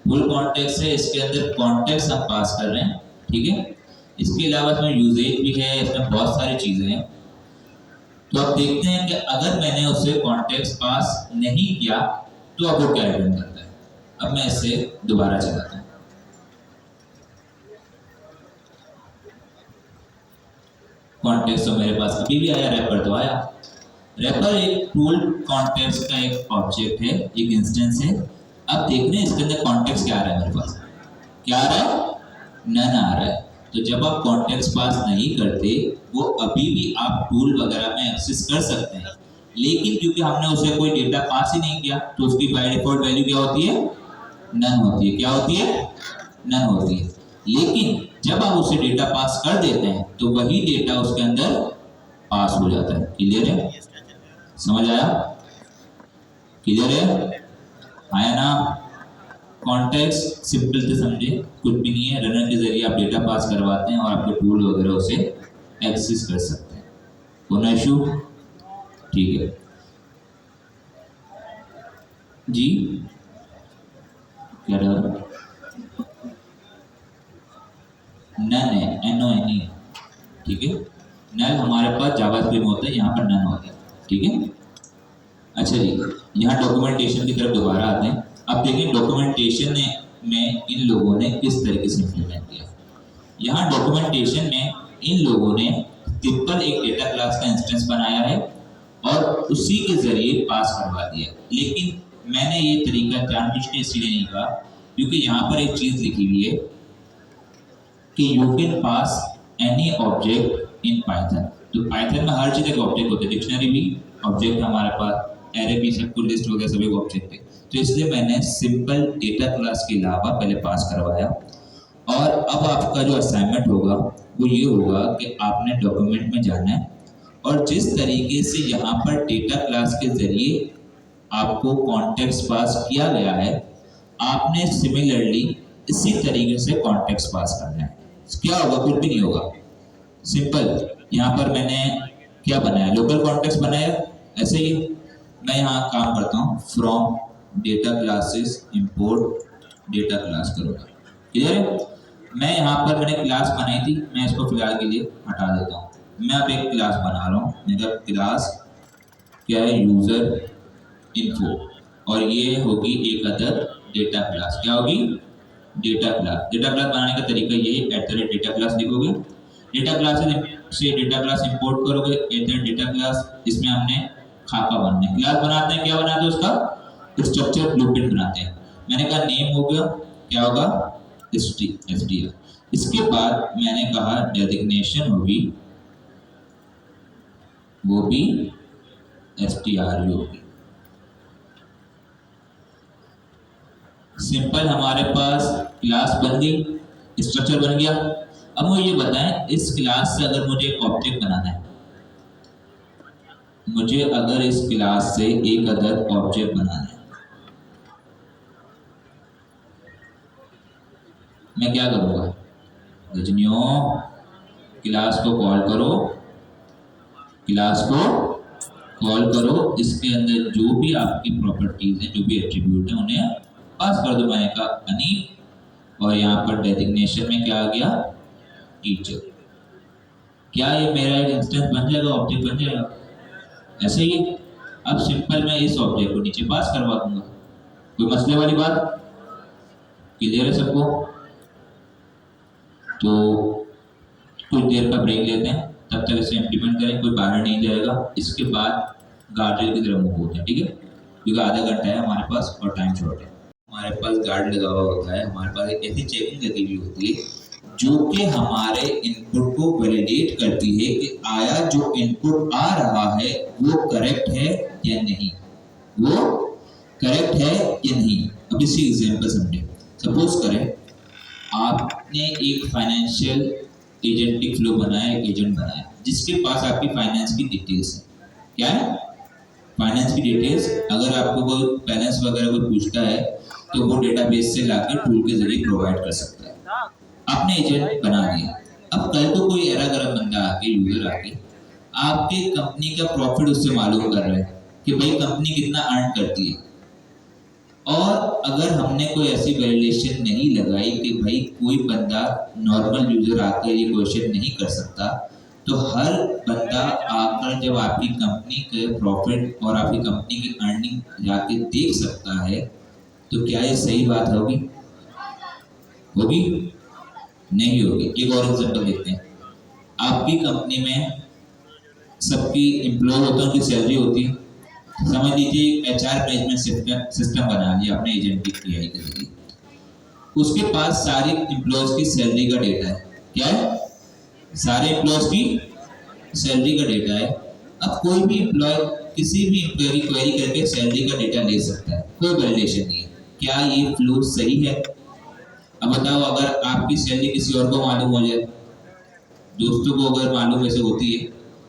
फुल कॉन्टेक्स्ट है, इसके अंदर कॉन्टेक्स्ट हम पास कर रहे हैं, ठीक है, इसके अलावा इसमें यूजेज भी है, इसमें बहुत सारी चीजें हैं। तो अब देखते हैं कि अगर मैंने उसे कॉन्टेक्स्ट पास नहीं किया तो अब वो क्या रिटर्न करता है। अब मैं इसे दोबारा चलाता हूँ, कॉन्टेक्स्ट तो मेरे पास अभी भी आया, रैपर तो आया, रैपर एक टूल कॉन्टेक्स्ट का एक ऑब्जेक्ट है, एक इंस्टेंस है। अब देखते हैं इसके अंदर कॉन्टेक्स्ट क्या आ रहा है, मेरे पास क्या आ रहा है, नन आ रहा है। तो जब आप कॉन्टेक्स्ट पास नहीं करते, वो अभी भी आप टूल वगैरह में एक्सेस कर सकते हैं, लेकिन क्योंकि हमने उसे कोई डेटा पास ही नहीं किया तो उसकी बाय डिफॉल्ट वैल्यू क्या होती है, नन होती है, क्या होती है, नन होती है। लेकिन जब आप उसे डेटा पास कर देते हैं तो वही डेटा उसके अंदर पास हो जाता है। क्लियर है, समझ आया, क्लियर है, आया ना। कॉन्टेक्स्ट सिंपल से समझे, कुछ भी नहीं है, रनर के जरिए आप डेटा पास करवाते हैं और आपके टूल वगैरह उसे एक्सेस कर सकते हैं। कोई इशू? ठीक है जी, क्या डाल? नन है, NONE, ठीक है। नल हमारे पास जावास्क्रिप्ट में होता है, यहाँ पर नन होता है, ठीक है। अच्छा जी, यहाँ डॉक्यूमेंटेशन की तरफ दोबारा आते हैं। अब देखिए डॉक्यूमेंटेशन में इन लोगों ने किस तरीके से इम्प्लीमेंट किया। यहाँ डॉक्यूमेंटेशन में इन लोगों ने सिंपल एक डेटा क्लास का इंस्टेंस बनाया है और उसी के जरिए पास करवा दिया। लेकिन मैंने ये तरीका जानबूझ के इसलिए नहीं कहा क्योंकि यहाँ पर एक चीज लिखी हुई है कि you can pass any object in Python. तो पाइथन में हर चीज एक ऑब्जेक्ट होते हैं, डिक्शनरी भी ऑब्जेक्ट हमारे पास, एरे भी, सब कुछ लिस्ट वगैरह सभी ऑब्जेक्ट है। तो इसलिए मैंने सिंपल डेटा क्लास के अलावा पहले पास करवाया। और अब आपका जो असाइनमेंट होगा वो ये होगा कि आपने डॉक्यूमेंट में जाना है और जिस तरीके से यहाँ पर डेटा क्लास के जरिए आपको कॉन्टेक्स्ट पास किया गया है, आपने सिमिलरली इसी तरीके से कॉन्टेक्स्ट पास करना है। क्या होगा? कुछ भी नहीं होगा, सिंपल। यहाँ पर मैंने क्या बनाया? लोकल कॉन्टेक्स्ट बनाया। ऐसे ही मैं यहाँ काम करता हूँ, from data classes import data class करूँगा, क्लियर है। मैं यहाँ पर मैंने क्लास बनाई थी, मैं इसको फिलहाल के लिए हटा देता हूँ। मैं अब एक क्लास बना रहा हूँ, मेरा क्लास क्या है? यूजर इन्फो, और ये होगी एक अदर डेटा क्लास। क्या होगी? Data class. डेटा क्लास बनाने का तरीका ये है, @डेटा क्लास लिखोगे, डेटा क्लास से डेटा क्लास इंपोर्ट करोगे, @डेटा क्लास, इसमें हमने खाका बनना है, क्लास बनाते हैं, क्या बनाते हैं उसका? स्ट्रक्चर ब्लूप्रिंट बनाते हैं। मैंने कहा नेम हो गया, क्या होगा? str। इसके बाद मैंने कहा डेजिग्नेशन होगी, वो भी str होगी। सिंपल हमारे पास क्लास बन गई, स्ट्रक्चर बन गया। अब मुझे ये बताएं, इस क्लास से अगर मुझे एक ऑब्जेक्ट बनाना है, मुझे अगर इस क्लास से एक अदर ऑब्जेक्ट बनाना है, मैं क्या करूँगा? रजनियों, क्लास को कॉल करो, क्लास को कॉल करो, इसके अंदर जो भी आपकी प्रॉपर्टीज हैं, जो भी एट्रीब्यूट हैं, उन्हें पास कर दो। मैंने कहा अनील, और यहाँ पर डेजिग्नेशन में क्या आ गया? टीचर। क्या ये मेरा एक इंस्टेंस बन जाएगा, ऑब्जेक्ट बन जाएगा? ऐसे ही अब सिंपल मैं इस ऑब्जेक्ट को नीचे पास करवा दूंगा। कोई मसले वाली बात? क्लियर है सबको? तो कुछ देर का ब्रेक लेते हैं, तब तक इसे इम्प्लीमेंट करें, कोई बाहर नहीं जाएगा। इसके बाद गार्डरेल की तरफ मूव होते हैं, ठीक है, क्योंकि आधा घंटा है हमारे पास और टाइम शॉर्ट है। हमारे पास गार्ड लगा हुआ होता है, हमारे पास एक ऐसी चेकिंग लगी हुई होती है जो कि हमारे इनपुट को वैलिडेट करती है कि आया जो इनपुट आ रहा है वो करेक्ट है या नहीं, वो करेक्ट है या नहीं। अब इसी एग्जांपल समझे। सपोज करें आपने एक फाइनेंशियल एजेंटिक फ्लो बनाया, एक एजेंट बनाया जिसके पास आपकी फाइनेंस की डिटेल्स है। क्या है? फाइनेंस की डिटेल्स। अगर आपको कोई बैलेंस वगैरह कोई पूछता है तो वो डेटाबेस से लाकर टूल के जरिए प्रोवाइड कर सकता है। आपने एजेंट बना दिया। अब कल को कोई एरा गरम बंदा आके, यूजर आके आपके कंपनी का प्रॉफिट उससे मालूम कर रहा है कि भाई कंपनी कितना अर्न करती है, और अगर हमने कोई ऐसी वैलिडेशन नहीं लगाई कि भाई कोई बंदा नॉर्मल यूजर आकर ये क्वेश्चन नहीं कर सकता, तो हर बंदा आकर जब आपकी कंपनी के प्रॉफिट और आपकी कंपनी की अर्निंग जाके देख सकता है, तो क्या ये सही बात होगी? होगी? नहीं होगी। एक और एग्जांपल देखते हैं। आपकी कंपनी में सबकी एम्प्लॉय होता है, उनकी सैलरी होती है। समझ लीजिए HR मैनेजमेंट सिस्टम बना लिया आपने एजेंटिक AI के जरिए। उसके पास सारे एम्प्लॉयज की सैलरी का डेटा है। क्या है? सारे एम्प्लॉयज की सैलरी का डेटा है। अब कोई भी एम्प्लॉय किसी भी एम्प्लॉय की क्वेरी करके सैलरी का डेटा ले सकता है, कोई वैलिडेशन नहीं है। क्या ये फ्लो सही है? अब बताओ, अगर आपकी सैलरी किसी और को मालूम हो जाए, दोस्तों को अगर मालूम ऐसे होती है,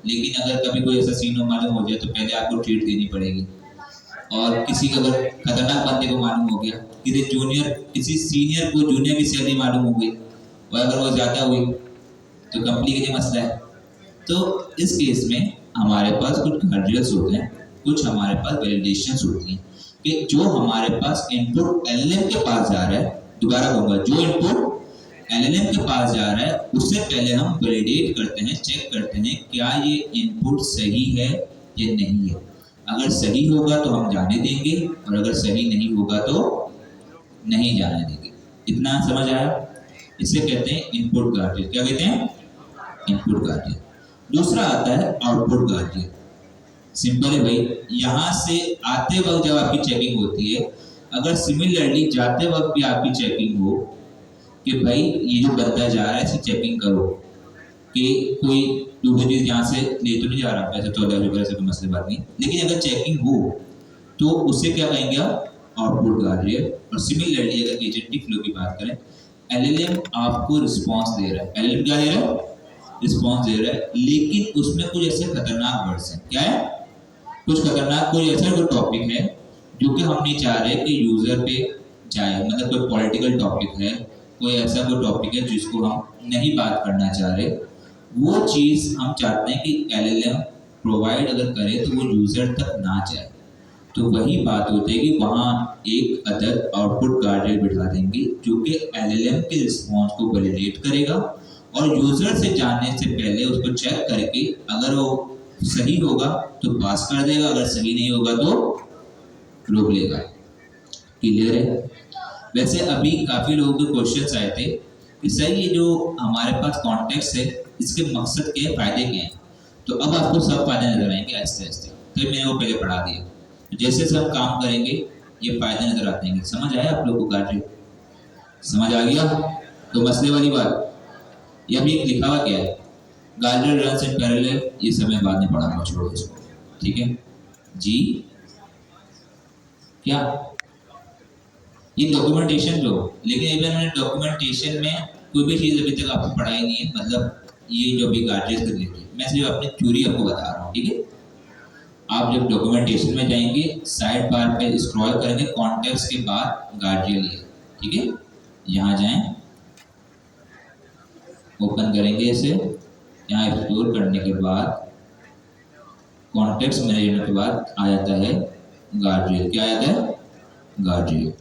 लेकिन अगर कभी कोई ऐसा सीन मालूम हो जाए तो पहले आपको ट्रीट देनी पड़ेगी। और किसी का अगर खतरनाक बंदे को मालूम हो गया, किसी सीनियर को जूनियर की सैलरी मालूम हो गई, और अगर वो ज्यादा हुई तो कंपनी के लिए मसला है। तो इस केस में हमारे पास कुछ गार्डियल्स होते हैं, कुछ हमारे पास वैलिडेशंस होती हैं कि जो हमारे पास इनपुट एलएलएम के पास जा रहा है, दोबारा कहूंगा, जो इनपुट एलएलएम के पास जा रहा है उससे पहले हम वैलिडेट करते हैं, चेक करते हैं क्या ये इनपुट सही है या नहीं है। अगर सही होगा तो हम जाने देंगे और अगर सही नहीं होगा तो नहीं जाने देंगे। इतना समझ आया? इसे कहते हैं इनपुट गार्डियल। क्या कहते हैं? इनपुट गार्डियल। दूसरा आता है आउटपुट गार्डियल। सिंपल है भाई, यहाँ से आते वक्त जब आपकी चेकिंग होती है, अगर सिमिलरली जाते वक्त भी आपकी चेकिंग हो कि भाई ये जो बंदा जा रहा है इसे चेकिंग करो कि कोई दूसरी चीज यहाँ से ले तो नहीं जा रहा, पैसे तो अलग वगैरह से कोई मसले बात नहीं, लेकिन अगर चेकिंग हो तो उससे क्या कहेंगे आप? आउटपुट गार्डियल। और सिमिलरली अगर एजेंटिक फ्लो की बात करें, एलएलएम आपको रिस्पॉन्स दे रहा है, एलएलएम क्या दे रहा है? रिस्पॉन्स दे रहा है, लेकिन उसमें कुछ ऐसे खतरनाक वर्ड्स हैं। क्या है? कुछ खतरनाक, कोई ऐसा कोई टॉपिक है जो कि हम नहीं चाह रहे कि यूजर पे जाए, मतलब कोई पॉलिटिकल टॉपिक है, कोई ऐसा कोई टॉपिक है जिसको हम नहीं बात करना चाह रहे, वो चीज़ हम चाहते हैं कि एलएलएम प्रोवाइड अगर करे तो वो यूजर तक ना जाए। तो वही बात होती है कि वहाँ एक अदर आउटपुट गार्डियल बिठा देंगे जो कि एलएलएम के रिस्पॉन्स को वैलिडेट करेगा और यूजर से जाने से पहले उसको चेक करके अगर वो सही होगा तो पास कर देगा, अगर सही नहीं होगा तो रोक लेगा। क्लियर है? वैसे अभी काफ़ी लोगों के क्वेश्चंस आए थे कि सर ये जो हमारे पास कॉन्टेक्स्ट है इसके मकसद क्या है, फ़ायदे क्या हैं? तो अब आपको सब फायदे नजर आएंगे आहिस्ते आहिस्ते। तो मैंने वो पहले पढ़ा दिया, जैसे जैसे हम काम करेंगे ये फायदे नजर आते हैं। समझ आया आप लोगों को? गार्डियल समझ आ गया? तो मसले वाली बात, ये अभी लिखा हुआ क्या है? गार्डियल रन्स इन पैरेलल, ये सब मैं बाद में पढ़ाऊंगा, छोड़ो इसको, ठीक है जी। क्या ये डॉक्यूमेंटेशन जो, लेकिन अभी मैंने डॉक्यूमेंटेशन में कोई भी चीज़ अभी तक आपको पढ़ाई नहीं है, मतलब ये जो भी गार्डियल से रिलेटेड, मैं सिर्फ अपनी थ्योरी आपको बता रहा हूँ, ठीक है। आप जब डॉक्यूमेंटेशन में जाएंगे साइड बार पे स्क्रॉल करेंगे, कॉन्टेक्स्ट के बाद गार्डियल है, ठीक है। यहाँ जाएं, ओपन करेंगे इसे, यहाँ एक्सप्लोर करने के बाद कॉन्टेक्स्ट मैनेजमेंट के बाद आ जाता है गार्डियल। क्या आ जाता है? गार्डियल।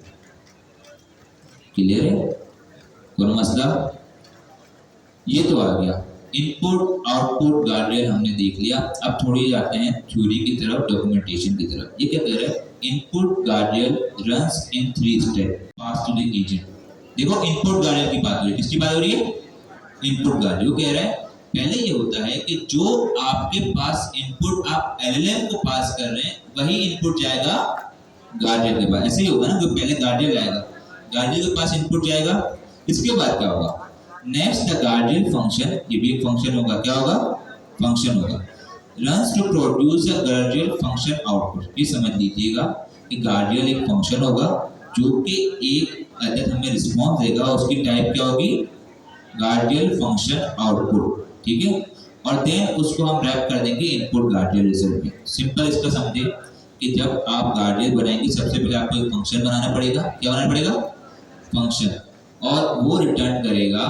क्लियर है? कोई मसला? ये तो आ गया इनपुट आउटपुट गार्डियल हमने देख लिया। अब थोड़ी जाते हैं थ्योरी की तरफ, डॉक्यूमेंटेशन की तरफ। ये क्या कह रहा है? Input guardrail runs in 3 step pass to the agent. देखो इनपुट गार्डियल की बात हो रही है, किसकी बात हो रही है? इनपुट गार्डियल। कह रहा है पहले ये होता है कि जो आपके पास इनपुट आप एलएलएम को पास कर रहे हैं वही इनपुट जाएगा गार्डियल के पास। ऐसे ही होगा ना, जो पहले गार्डियल आएगा, गार्डियल के पास इनपुट जाएगा, इसके बाद क्या होगा? नेक्स्ट द गार्डियल फंक्शन, ये भी एक फंक्शन होगा। क्या होगा? फंक्शन होगा। Runs to produce a guardrail function output. ये समझ लीजिएगा कि गार्डियल एक फंक्शन होगा जो कि एक अदद हमें रिस्पॉन्स देगा, उसकी टाइप क्या होगी? गार्डियल फंक्शन आउटपुट, ठीक है। और देन उसको हम रैप कर देंगे इनपुट गार्डियल रिजल्ट में। सिंपल इसका समझे कि जब आप गार्डियल बनाएंगे सबसे पहले आपको एक फंक्शन बनाना पड़ेगा। क्या बनाना पड़ेगा? फंक्शन। और वो रिटर्न करेगा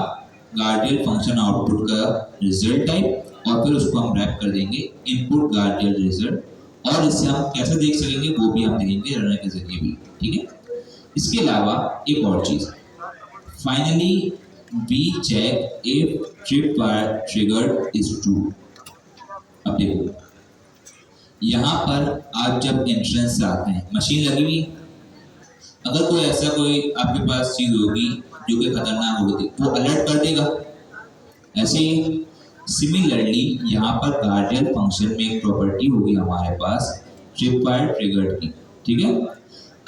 गार्डियल फंक्शन आउटपुट का रिजल्ट टाइप, और फिर उसको हम रैप कर देंगे इनपुट गार्डियल रिजल्ट। और इससे हम कैसे देख सकेंगे वो भी हम देखेंगे रनर के जरिए भी, ठीक है। इसके अलावा एक और चीज़, finally we check if tripwire triggered is true. अब देखो यहाँ पर आप जब एंट्रेंस से आते हैं, मशीन लगी हुई, अगर कोई ऐसा कोई आपके पास चीज़ होगी जो कि खतरनाक होगी वो अलर्ट कर देगा। ऐसे ही सिमिलरली यहाँ पर गार्डियल फंक्शन में एक प्रॉपर्टी होगी हमारे पास ट्रिपवायर ट्रिगर्ड की, ठीक है।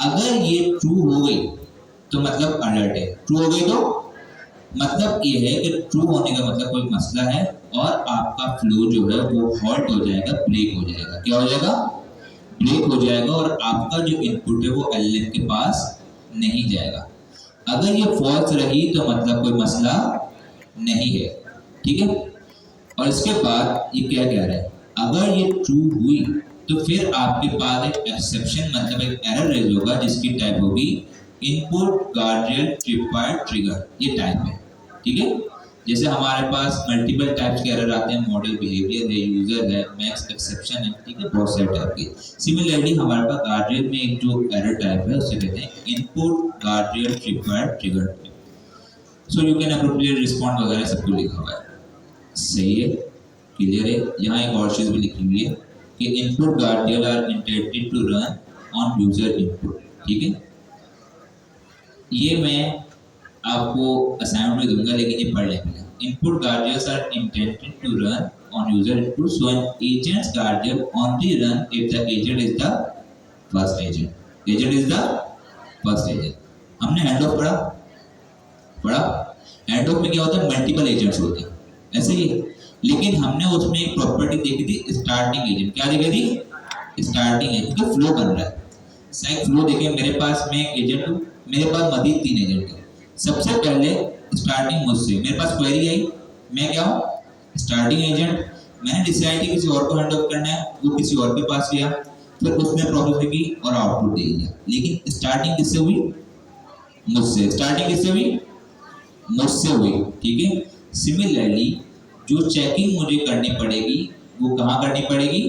अगर ये ट्रू हो गई तो मतलब अलर्ट है, ट्रू हो गई तो मतलब ये है कि ट्रू होने का मतलब कोई मसला है और आपका फ्लो जो है वो हॉल्ट हो जाएगा, ब्रेक हो जाएगा। क्या हो जाएगा? ब्रेक हो जाएगा और आपका जो इनपुट है वो एलएलएम के पास नहीं जाएगा। अगर ये फॉल्स रही तो मतलब कोई मसला नहीं है, ठीक है। और इसके बाद ये क्या कह रहा है? अगर ये ट्रू हुई तो फिर आपके पास एक एक्सेप्शन मतलब एक एरर रेज होगा जिसकी टाइप होगी इनपुट गार्डियल ट्रिपवायर ट्रिगर। ये टाइप है, ठीक है। जैसे हमारे पास मल्टीपल टाइप्स के एरर आते हैं, मॉडल बिहेवियर है, यूजर है, मैक्स एक्सेप्शन है, ठीक है, बहुत सारे टाइप के। सिमिलरली हमारे पास गार्डरियल में एक जो एरर टाइप है उसे कहते हैं input guardrail required trigger. So you can appropriate respond वगैरह सब कुछ लिखा हुआ है, सही है, क्लियर है। यहाँ एक और चीज भी लिखी हुई है कि input guardrail are intended to run on user input, ठीक है। ये मैं आपको असाइनमेंट में दूंगा, लेकिन ये पढ़ लेंगे। Input guardians are intended to run on user input, so an agents guardian only run if the agent is the first agent. Agent is the first agent. हमने हैंड ऑफ पढ़ा। हैंड ऑफ में क्या होता है, मल्टीपल एजेंट्स होते हैं, ऐसे ही। लेकिन हमने उसमें एक प्रॉपर्टी देखी थी, स्टार्टिंग एजेंट। क्या देखी थी? स्टार्टिंग एजेंट, तो फ्लो बन रहा है। सही फ्लो देखिए, मेरे पास मैं एक एजेंट हूँ, मेरे पास मजीद 3 एजेंट है। सबसे पहले स्टार्टिंग मुझसे, मेरे पास क्वेरी आई, मैं क्या हूँ, स्टार्टिंग एजेंट। मैंने डिसाइड किया किसी और को हैंड ऑफ करना है, वो किसी और के पास गया, फिर उसने प्रोसेस की और आउटपुट दे दिया। लेकिन स्टार्टिंग किससे हुई? मुझसे। स्टार्टिंग किससे हुई? मुझसे हुई, ठीक है। सिमिलरली जो चेकिंग मुझे करनी पड़ेगी वो कहाँ करनी पड़ेगी?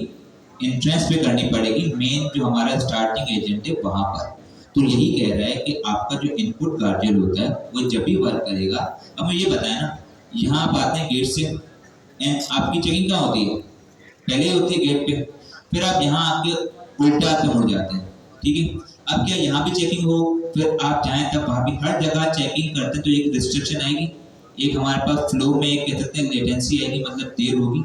इंट्रेंस पे करनी पड़ेगी, मेन जो हमारा स्टार्टिंग एजेंट है वहां पर। तो यही कह रहा है कि आपका जो इनपुट गार्डियन होता है वो जब भी वर्क करेगा। अब मुझे ये बताया ना, यहाँ आप आते हैं गेट से, एंड आपकी चेकिंग कहाँ होती है? पहले ही होती है गेट पे, फिर आप यहाँ आके उल्टा हाथ मुड़ जाते हैं, ठीक है। अब क्या यहाँ भी चेकिंग हो, फिर आप चाहें तब वहाँ भी हर जगह चेकिंग करते हैं, तो एक रिस्ट्रिक्शन आएगी, एक हमारे पास फ्लो में एक कह सकते हैं लेटेंसी आएगी, मतलब देर होगी।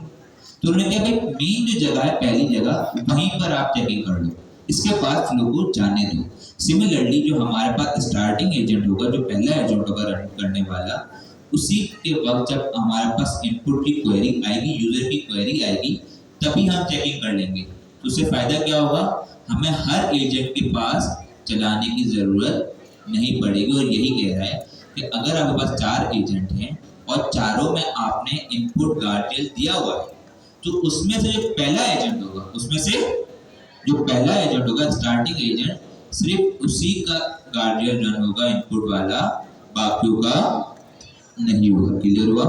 तो उन्होंने कहा भाई मेन जो जगह है, पहली जगह, वहीं पर आप चेकिंग कर लो, इसके बाद फ्लो को जाने दो। सिमिलरली जो हमारे पास स्टार्टिंग एजेंट होगा, जो पहला एजेंट होगा रन करने वाला, उसी के वक्त जब हमारे पास इनपुट की क्वेरी आएगी, यूजर की क्वेरी आएगी, तभी हम चेकिंग कर लेंगे। तो उससे फायदा क्या होगा, हमें हर एजेंट के पास चलाने की जरूरत नहीं पड़ेगी। और यही कह रहा है कि अगर आपके पास 4 एजेंट हैं और चारों में आपने इनपुट गार्डियन दिया हुआ है, तो उसमें से जो पहला एजेंट होगा, उसमें से जो पहला एजेंट होगा स्टार्टिंग एजेंट, सिर्फ उसी का गार्डियन रन होगा इनपुट वाला, बाकियों का नहीं होगा। क्लियर हुआ?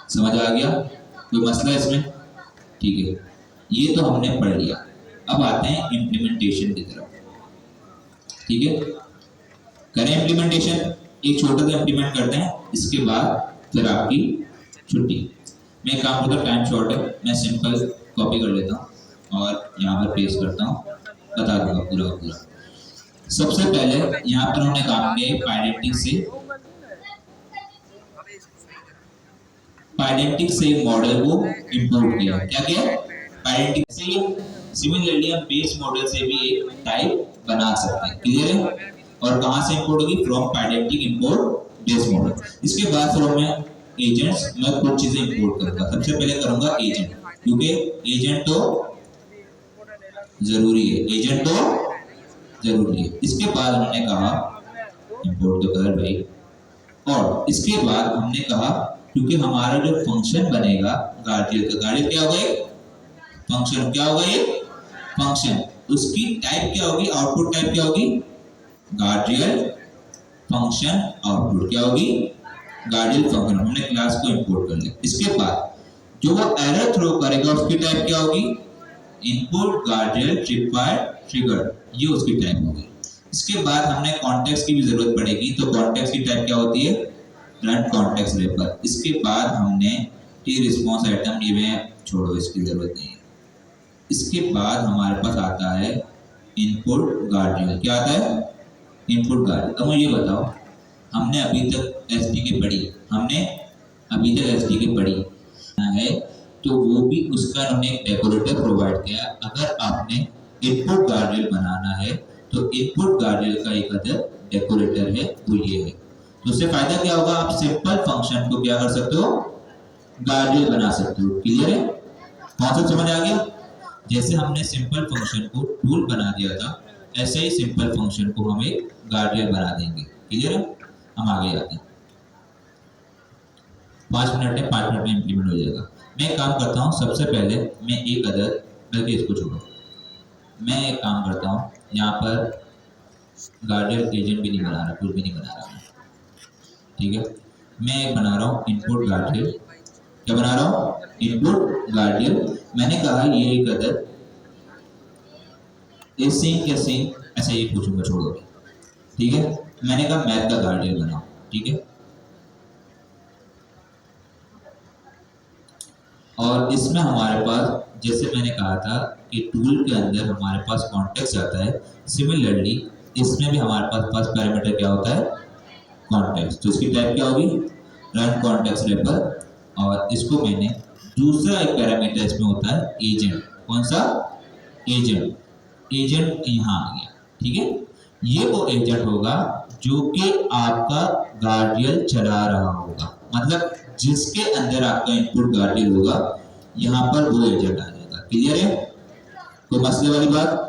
समझ आ गया? कोई मसला इसमें? ठीक है, ये तो हमने पढ़ लिया। अब आते हैं इम्प्लीमेंटेशन की तरफ, ठीक है। करें इम्प्लीमेंटेशन, एक छोटा सा इम्प्लीमेंट करते हैं, इसके बाद फिर आपकी छुट्टी। मैं काम करता, टाइम शॉर्ट है, मैं सिंपल कॉपी कर लेता हूँ और यहाँ पर पेस्ट करता हूँ, बता दूंगा पूरा पूरा। सबसे पहले यहाँ पर उन्होंने काम किया पाइडेंटिक से मॉडल को इंपोर्ट किया। क्या किया? पाइडेंटिक से। सिमिलरली हम बेस मॉडल से भी एक टाइप बना सकते हैं। क्लियर है? और कहाँ से इंपोर्ट होगी? From Pydantic import base model. इसके बाद फिर मैं एजेंट्स, मैं कुछ चीजें इंपोर्ट करूंगा। सबसे पहले करूंगा एजेंट, क्योंकि एजेंट तो जरूरी है, एजेंट तो जरूरी है। इसके बाद हमने कहा इंपोर्ट तो कर भाई, और इसके बाद हमने कहा क्योंकि हमारा जो फंक्शन बनेगा गार्डियन का, गार्डियन क्या होगा? फंक्शन। क्या होगा ये? फंक्शन। उसकी टाइप क्या होगी? आउटपुट टाइप क्या होगी? गार्डियन फंक्शन आउटपुट क्या होगी? Guardian function. हमने क्लास को इंपोर्ट कर लिया। इसके बाद जो वो एरर थ्रो करेगा उसकी टाइप क्या होगी? इनपुट गार्डियन रिक्वायर्ड ट्रिगर, ये उसकी टाइप होगी। इसके बाद हमने कॉन्टेक्स्ट की भी जरूरत पड़ेगी, तो कॉन्टेक्स्ट की टाइप क्या होती है? रन कॉन्टेक्स्ट रेपर। इसके बाद हमने टी रिस्पॉन्स आइटम, ये मैं छोड़ो, इसकी जरूरत नहीं है। इसके बाद हमारे पास आता है इनपुट गार्डियन। क्या आता है? Input guardian. अब मुझे बताओ, हमने अभी तक एसडीके पढ़ी, हमने अभी तक एसडीके पढ़ी है, तो वो भी उसका उन्होंने एक डेकोरेटर प्रोवाइड किया। अगर आपने इनपुट गार्डियन बनाना है तो इनपुट गार्डियन का एक अदर डेकोरेटर है, वो ये है। तो उससे फायदा क्या होगा? आप सिंपल फंक्शन को क्या कर सकते हो? गार्डियन बना सकते हो। क्लियर है? कॉन्सेप्ट समझ आ गया? जैसे हमने सिंपल फंक्शन को टूल बना दिया था, ऐसे ही सिंपल फंक्शन को हम एक गार्डियन बना देंगे। क्लियर है? हम आगे आते हैं। 5 मिनट है, 5 मिनट में इम्प्लीमेंट हो जाएगा। मैं काम करता हूँ, सबसे पहले मैं एक अदर, बल्कि इसको छोड़ो, मैं एक काम करता हूँ, यहाँ पर गार्डियन एजेंट भी नहीं बना रहा, कुछ भी नहीं बना रहा, ठीक है। मैं एक बना रहा हूँ इनपुट गार्डियल। क्या बना रहा हूँ? इनपुट गार्डियल। मैंने कहा ये एक अदर सिंक या सिंक, ऐसा ये पूछूंगा, छोड़ोगे, ठीक है। मैंने कहा मैथ का गार्डियल बनाओ, ठीक है। और इसमें हमारे पास, जैसे मैंने कहा था कि टूल के अंदर हमारे पास कॉन्टेक्स्ट आता है, सिमिलरली इसमें भी हमारे पास पैरामीटर क्या होता है? कॉन्टेक्स्ट। तो इसकी टाइप क्या होगी? रन कॉन्टेक्स्ट रेपर। और इसको मैंने दूसरा एक पैरामीटर इसमें होता है एजेंट। कौन सा? एजेंट। एजेंट यहाँ आ गया, ठीक है। ये वो एजेंट होगा जो कि आपका गार्डियल चला रहा होगा, मतलब जिसके अंदर आपका इनपुट गार्डियल होगा, यहाँ पर वो एजेंट आ जाएगा। क्लियर है? कोई मसले वाली बात?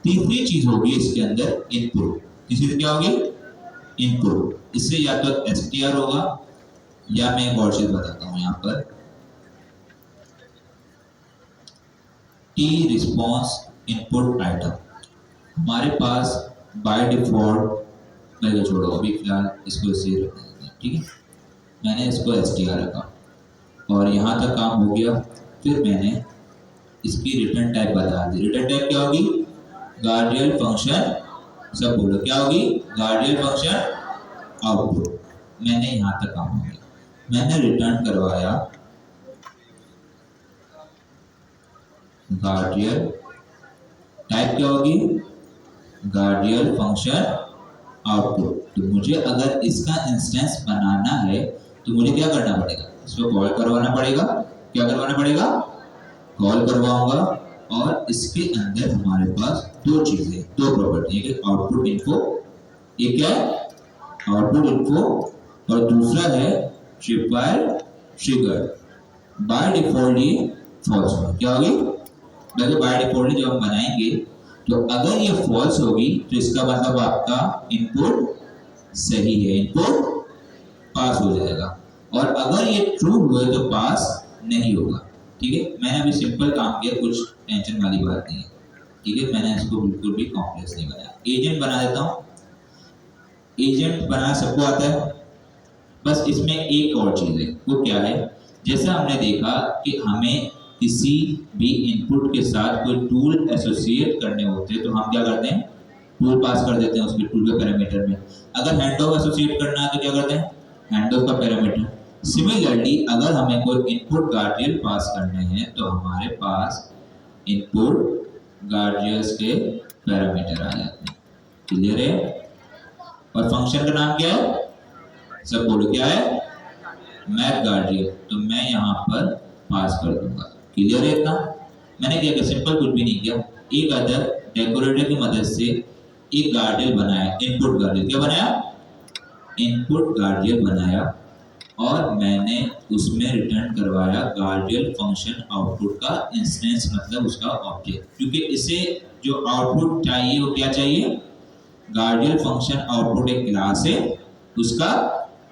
तीसरी चीज होगी इसके अंदर इनपुट। तीसरी क्या होगी? इनपुट। इससे या तो एसटीआर होगा, या मैं एक और चीज बताता हूँ यहाँ पर, टी रिस्पॉन्स इनपुट आइटम। हमारे पास बाय डिफॉल्ट, मैं छोड़ो अभी फिलहाल इसको इसे रखते हैं, ठीक है। मैंने इसको एसटीआर रखा और यहाँ तक काम हो गया। फिर मैंने इसकी रिटर्न टाइप बता दी। रिटर्न टाइप क्या होगी? गार्डियल फंक्शन। सब बोलो क्या होगी? गार्डियल फंक्शन आउटपुट। मैंने यहाँ तक काम हो गया। मैंने रिटर्न करवाया गार्डियल, टाइप क्या होगी? गार्डियल फंक्शन आउटपुट। तो मुझे अगर इसका इंस्टेंस बनाना है तो मुझे क्या करना पड़ेगा? इसको कॉल करवाना पड़ेगा। क्या करवाना पड़ेगा? कॉल करवाऊंगा। और इसके अंदर हमारे पास दो चीजें, दो प्रॉपर्टी, एक आउटपुट इन्फो, एक है आउटपुट इन्फो, और दूसरा है ट्रिपल ट्रिगर। बाय डिफॉल्ट ये फॉल्स होगा। क्या होगी? बाय डिफॉल्ट जब हम बनाएंगे तो अगर ये फॉल्स होगी तो इसका मतलब आपका इनपुट सही है, इनपुट पास हो जाएगा। और अगर ये ट्रू हुए तो पास नहीं होगा, ठीक है। मैंने अभी सिंपल काम किया, कुछ टेंशन वाली बात नहीं है, ठीक है। मैंने इसको बिल्कुल भी कॉम्प्लेक्स नहीं बनाया। एजेंट बना देता हूँ। एजेंट बनाना सबको आता है, बस इसमें एक और चीज है। वो क्या है? जैसा हमने देखा कि हमें किसी भी इनपुट के साथ कोई टूल एसोसिएट करने होते हैं तो हम क्या करते हैं? टूल पास कर देते हैं उसके टूल के पैरामीटर में। अगर हैंड ऑफ एसोसिएट करना है तो क्या करते हैं? हैंड ऑफ का पैरामीटर। सिमिलरली अगर हमें कोई इनपुट गार्डियल पास करने हैं तो हमारे पास इनपुट गार्डियल्स के पैरामीटर आ जाते हैं। क्लियर है? और फंक्शन का नाम क्या है? सब बोलो क्या है? मैथ गार्डियल। तो मैं यहाँ पर पास कर दूंगा। क्लियर है इतना? मैंने क्या किया? सिंपल, कुछ भी नहीं किया। एक अदर डेकोरेटर की मदद से एक गार्डियल बनाया, इनपुट गार्डियल। क्या बनाया? इनपुट गार्डियल बनाया। और मैंने उसमें रिटर्न करवाया गार्डियल फंक्शन आउटपुट का इंस्टेंस, मतलब उसका ऑब्जेक्ट। क्योंकि इसे जो आउटपुट चाहिए वो क्या चाहिए? गार्डियल फंक्शन आउटपुट एक क्लास है, उसका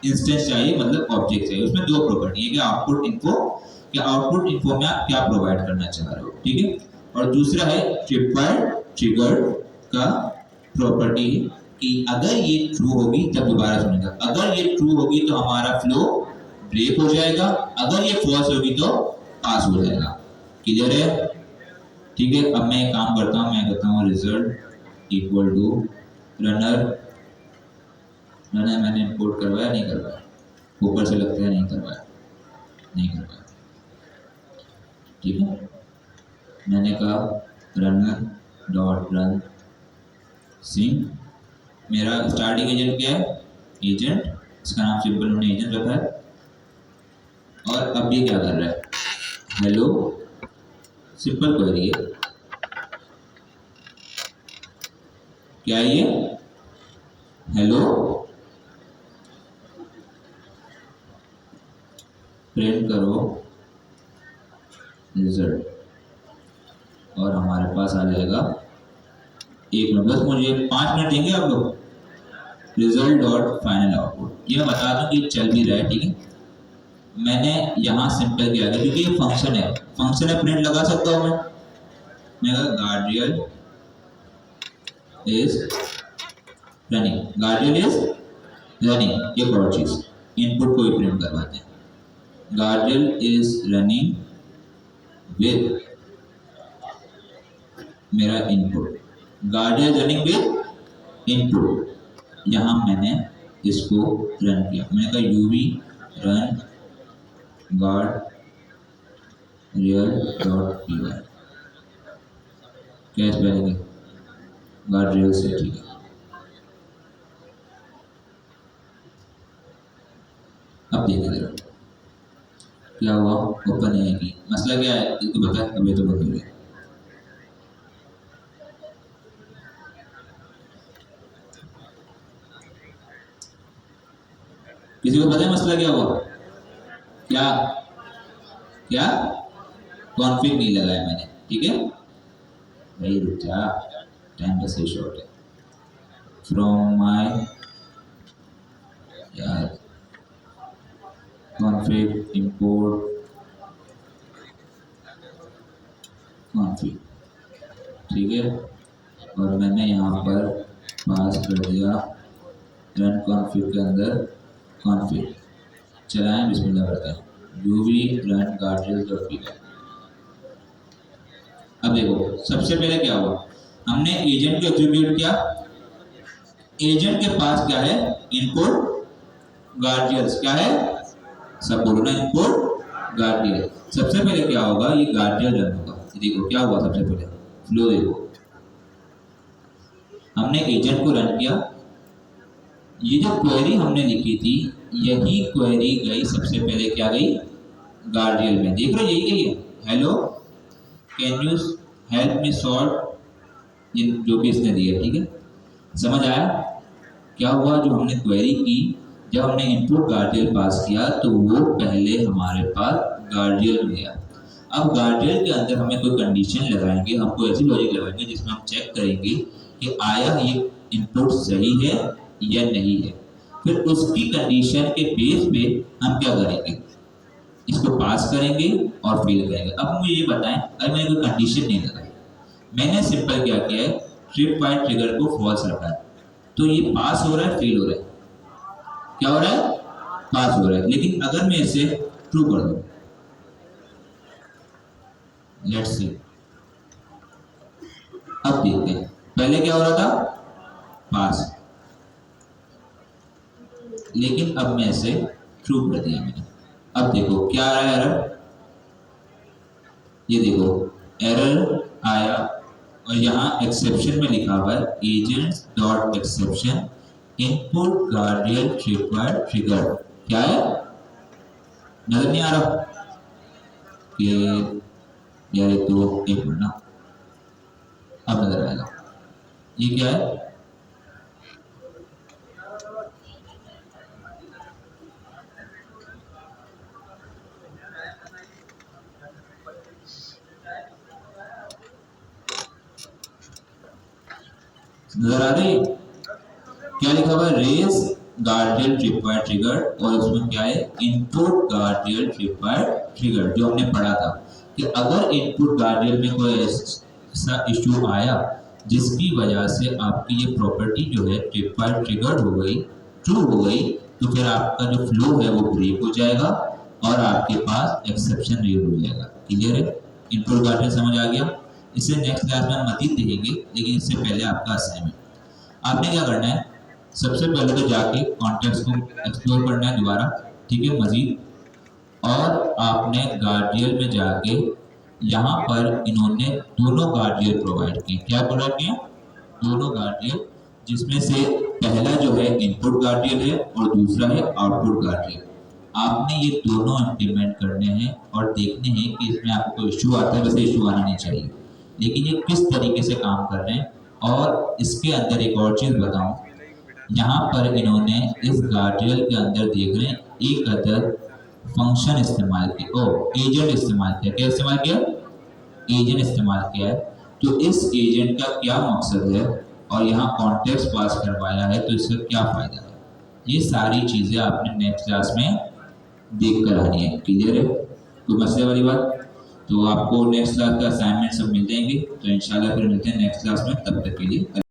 इंस्टेंस चाहिए, मतलब ऑब्जेक्ट चाहिए। उसमें दो प्रॉपर्टी है कि आउटपुट इन्फो, कि आउटपुट इन्फो में आप क्या प्रोवाइड करना चाह रहे हो, ठीक है। और दूसरा है ट्रिपल ट्रिगर का प्रॉपर्टी कि अगर ये ट्रू होगी, तब दोबारा सुनेगा, अगर ये ट्रू होगी तो हमारा फ्लो ब्रेक हो जाएगा, अगर ये फॉल्स होगी तो पास हो जाएगा। क्लियर है? ठीक है। अब मैं एक काम करता हूँ, मैं कहता हूँ result equal to runner. Runner मैंने इंपोर्ट करवाया, नहीं करवाया? ऊपर से लगता है नहीं करवाया, नहीं करवाया, ठीक है। मैंने कहा रनर डॉट रन सिंक। मेरा स्टार्टिंग एजेंट क्या है? एजेंट। इसका नाम सिंपल हमने एजेंट रखा है। और अब ये क्या कर रहा है? हेलो, सिंपल क्वेरी है। क्या है ये? हेलो, प्रिंट करो रिजल्ट, और हमारे पास आ जाएगा। एक मिनट, बस मुझे 5 मिनट देंगे आप लोग। रिजल्ट डॉट फाइनल आउटपुट, ये मैं बता दूं कि चल भी रहा है, ठीक है। मैंने यहाँ सिंपल किया था क्योंकि ये फंक्शन है, फंक्शन है, प्रिंट लगा सकता हूँ मैं guardrail is running, guardrail is running, ये और चीज। इनपुट को ही प्रिंट करवाते हैं। गार्डियल इज रनिंग विद मेरा input, guardrail running with input. यहाँ मैंने इसको रन किया, मैंने कहा uv run guardrail dot p y, क्या पहले गार्डियल से, ठीक है। अब देखिए जरा क्या हुआ, ओपन है कि मसला क्या है इसको बता, अभी तो बंद हो गया। किसी को पता है मसला क्या हुआ? क्या क्या कॉन्फिग नहीं लगाया मैंने, ठीक है भाई, रुक जा, टाइम बस शॉर्ट है। फ्रॉम माय यार कॉन्फिग इंपोर्ट कॉन्फिग, ठीक है, और मैंने यहाँ पर पास कर दिया रन कॉन्फिग के अंदर कॉन्फिग, चलाएं बिस्मिल्लाह करते हैं, uv run guardrail dot p y. अब देखो सबसे पहले क्या हुआ, हमने एजेंट को एग्जीक्यूट किया, एजेंट के पास क्या है, इनपुट गार्डियल्स, क्या है, सब बोलो ना, इनपुट गार्डियल। सबसे पहले क्या होगा, ये गार्डियल रन होगा। देखो क्या हुआ, सबसे पहले फ्लो देखो, हमने एजेंट को रन किया, ये जो क्वेरी हमने लिखी थी यही क्वेरी गई सबसे पहले, क्या गई, गार्डियल में, देख रहे हो यही गई है, hello can you help me solve, जो भी इसने दिया, ठीक है, समझ आया क्या हुआ। जो हमने क्वेरी की, जब हमने इनपुट गार्डियल पास किया तो वो पहले हमारे पास गार्डियल में गया। अब गार्डियल के अंदर हमें कोई कंडीशन लगाएंगे, हम कोई ऐसी लॉजिक लगाएंगे जिसमें हम चेक करेंगे कि आया ये इनपुट सही है या नहीं है, फिर उसकी कंडीशन के बेस पे हम क्या करेंगे, इसको पास करेंगे और फिल करेंगे। अब मुझे ये बताएं, अगर मैंने कोई कंडीशन नहीं लगाई, मैंने सिंपल क्या किया है, ट्रिप वाइड ट्रिगर को फॉल्स रखा है, तो ये पास हो रहा है, फेल हो रहा है, क्या हो रहा है, पास हो रहा है। लेकिन अगर मैं इसे ट्रू कर दूं, लेट्स सी, अब देखते हैं, पहले क्या हो रहा था, पास, लेकिन अब मैं इसे ट्रू कर दिया मैंने। अब देखो क्या आ रहा है एरर, ये देखो एरर आया, और यहाँ एक्सेप्शन में लिखा हुआ है agents dot exception input guardrail required trigger, क्या है, नजर नहीं आ रहा कि यार, तो एक मिनट ना, अब नजर आएगा, ये क्या है, नजर आ रही, क्या लिखा हुआ है, रेज गार्डियल रिक्वायर्ड ट्रिगर, और उसमें क्या है, इनपुट गार्डियल रिक्वायर्ड ट्रिगर, जो हमने पढ़ा था कि अगर इनपुट गार्डियल में कोई ऐसा इश्यू आया जिसकी वजह से आपकी ये प्रॉपर्टी जो है रिक्वायर्ड ट्रिगर हो गई, ट्रू हो गई, तो फिर आपका जो फ्लो है वो ब्रेक हो जाएगा और आपके पास एक्सेप्शन रेज हो जाएगा। क्लियर है, इनपुट गार्डियल समझ आ गया। इसे नेक्स्ट क्लास में हम मजीद देखेंगे, लेकिन इससे पहले आपका असाइनमेंट, आपने क्या करना है, सबसे पहले तो जाके कॉन्टेक्स्ट को एक्सप्लोर करना है दोबारा, ठीक है, मजीद, और आपने गार्डियल में जाके यहाँ पर इन्होंने दोनों गार्डियल प्रोवाइड किए, क्या प्रोवाइड किए, दोनों गार्डियल, जिसमें से पहला जो है इनपुट गार्डियल है और दूसरा है आउटपुट गार्डियल। आपने ये दोनों इम्प्लीमेंट करने हैं और देखने हैं कि इसमें आपको इशू आता है, वैसे इशू आना नहीं चाहिए, लेकिन ये किस तरीके से काम कर रहे हैं। और इसके अंदर एक और चीज़ बताऊं, यहाँ पर इन्होंने इस गार्डियल के अंदर देख रहे हैं एक अदर फंक्शन इस्तेमाल किया, एजेंट इस्तेमाल किया, क्या इस्तेमाल किया, एजेंट इस्तेमाल किया है। तो इस एजेंट का क्या मकसद है और यहाँ कॉन्टेक्स्ट पास करवाया है, तो इसका क्या फ़ायदा है, ये सारी चीज़ें आपने नेक्स्ट क्लास में देख कर आनी है। क्लियर है, कोई मसले वाली बात, तो आपको नेक्स्ट क्लास का असाइनमेंट सब मिल जाएंगे, तो इंशाल्लाह फिर मिलते हैं नेक्स्ट क्लास में, तब तक के लिए।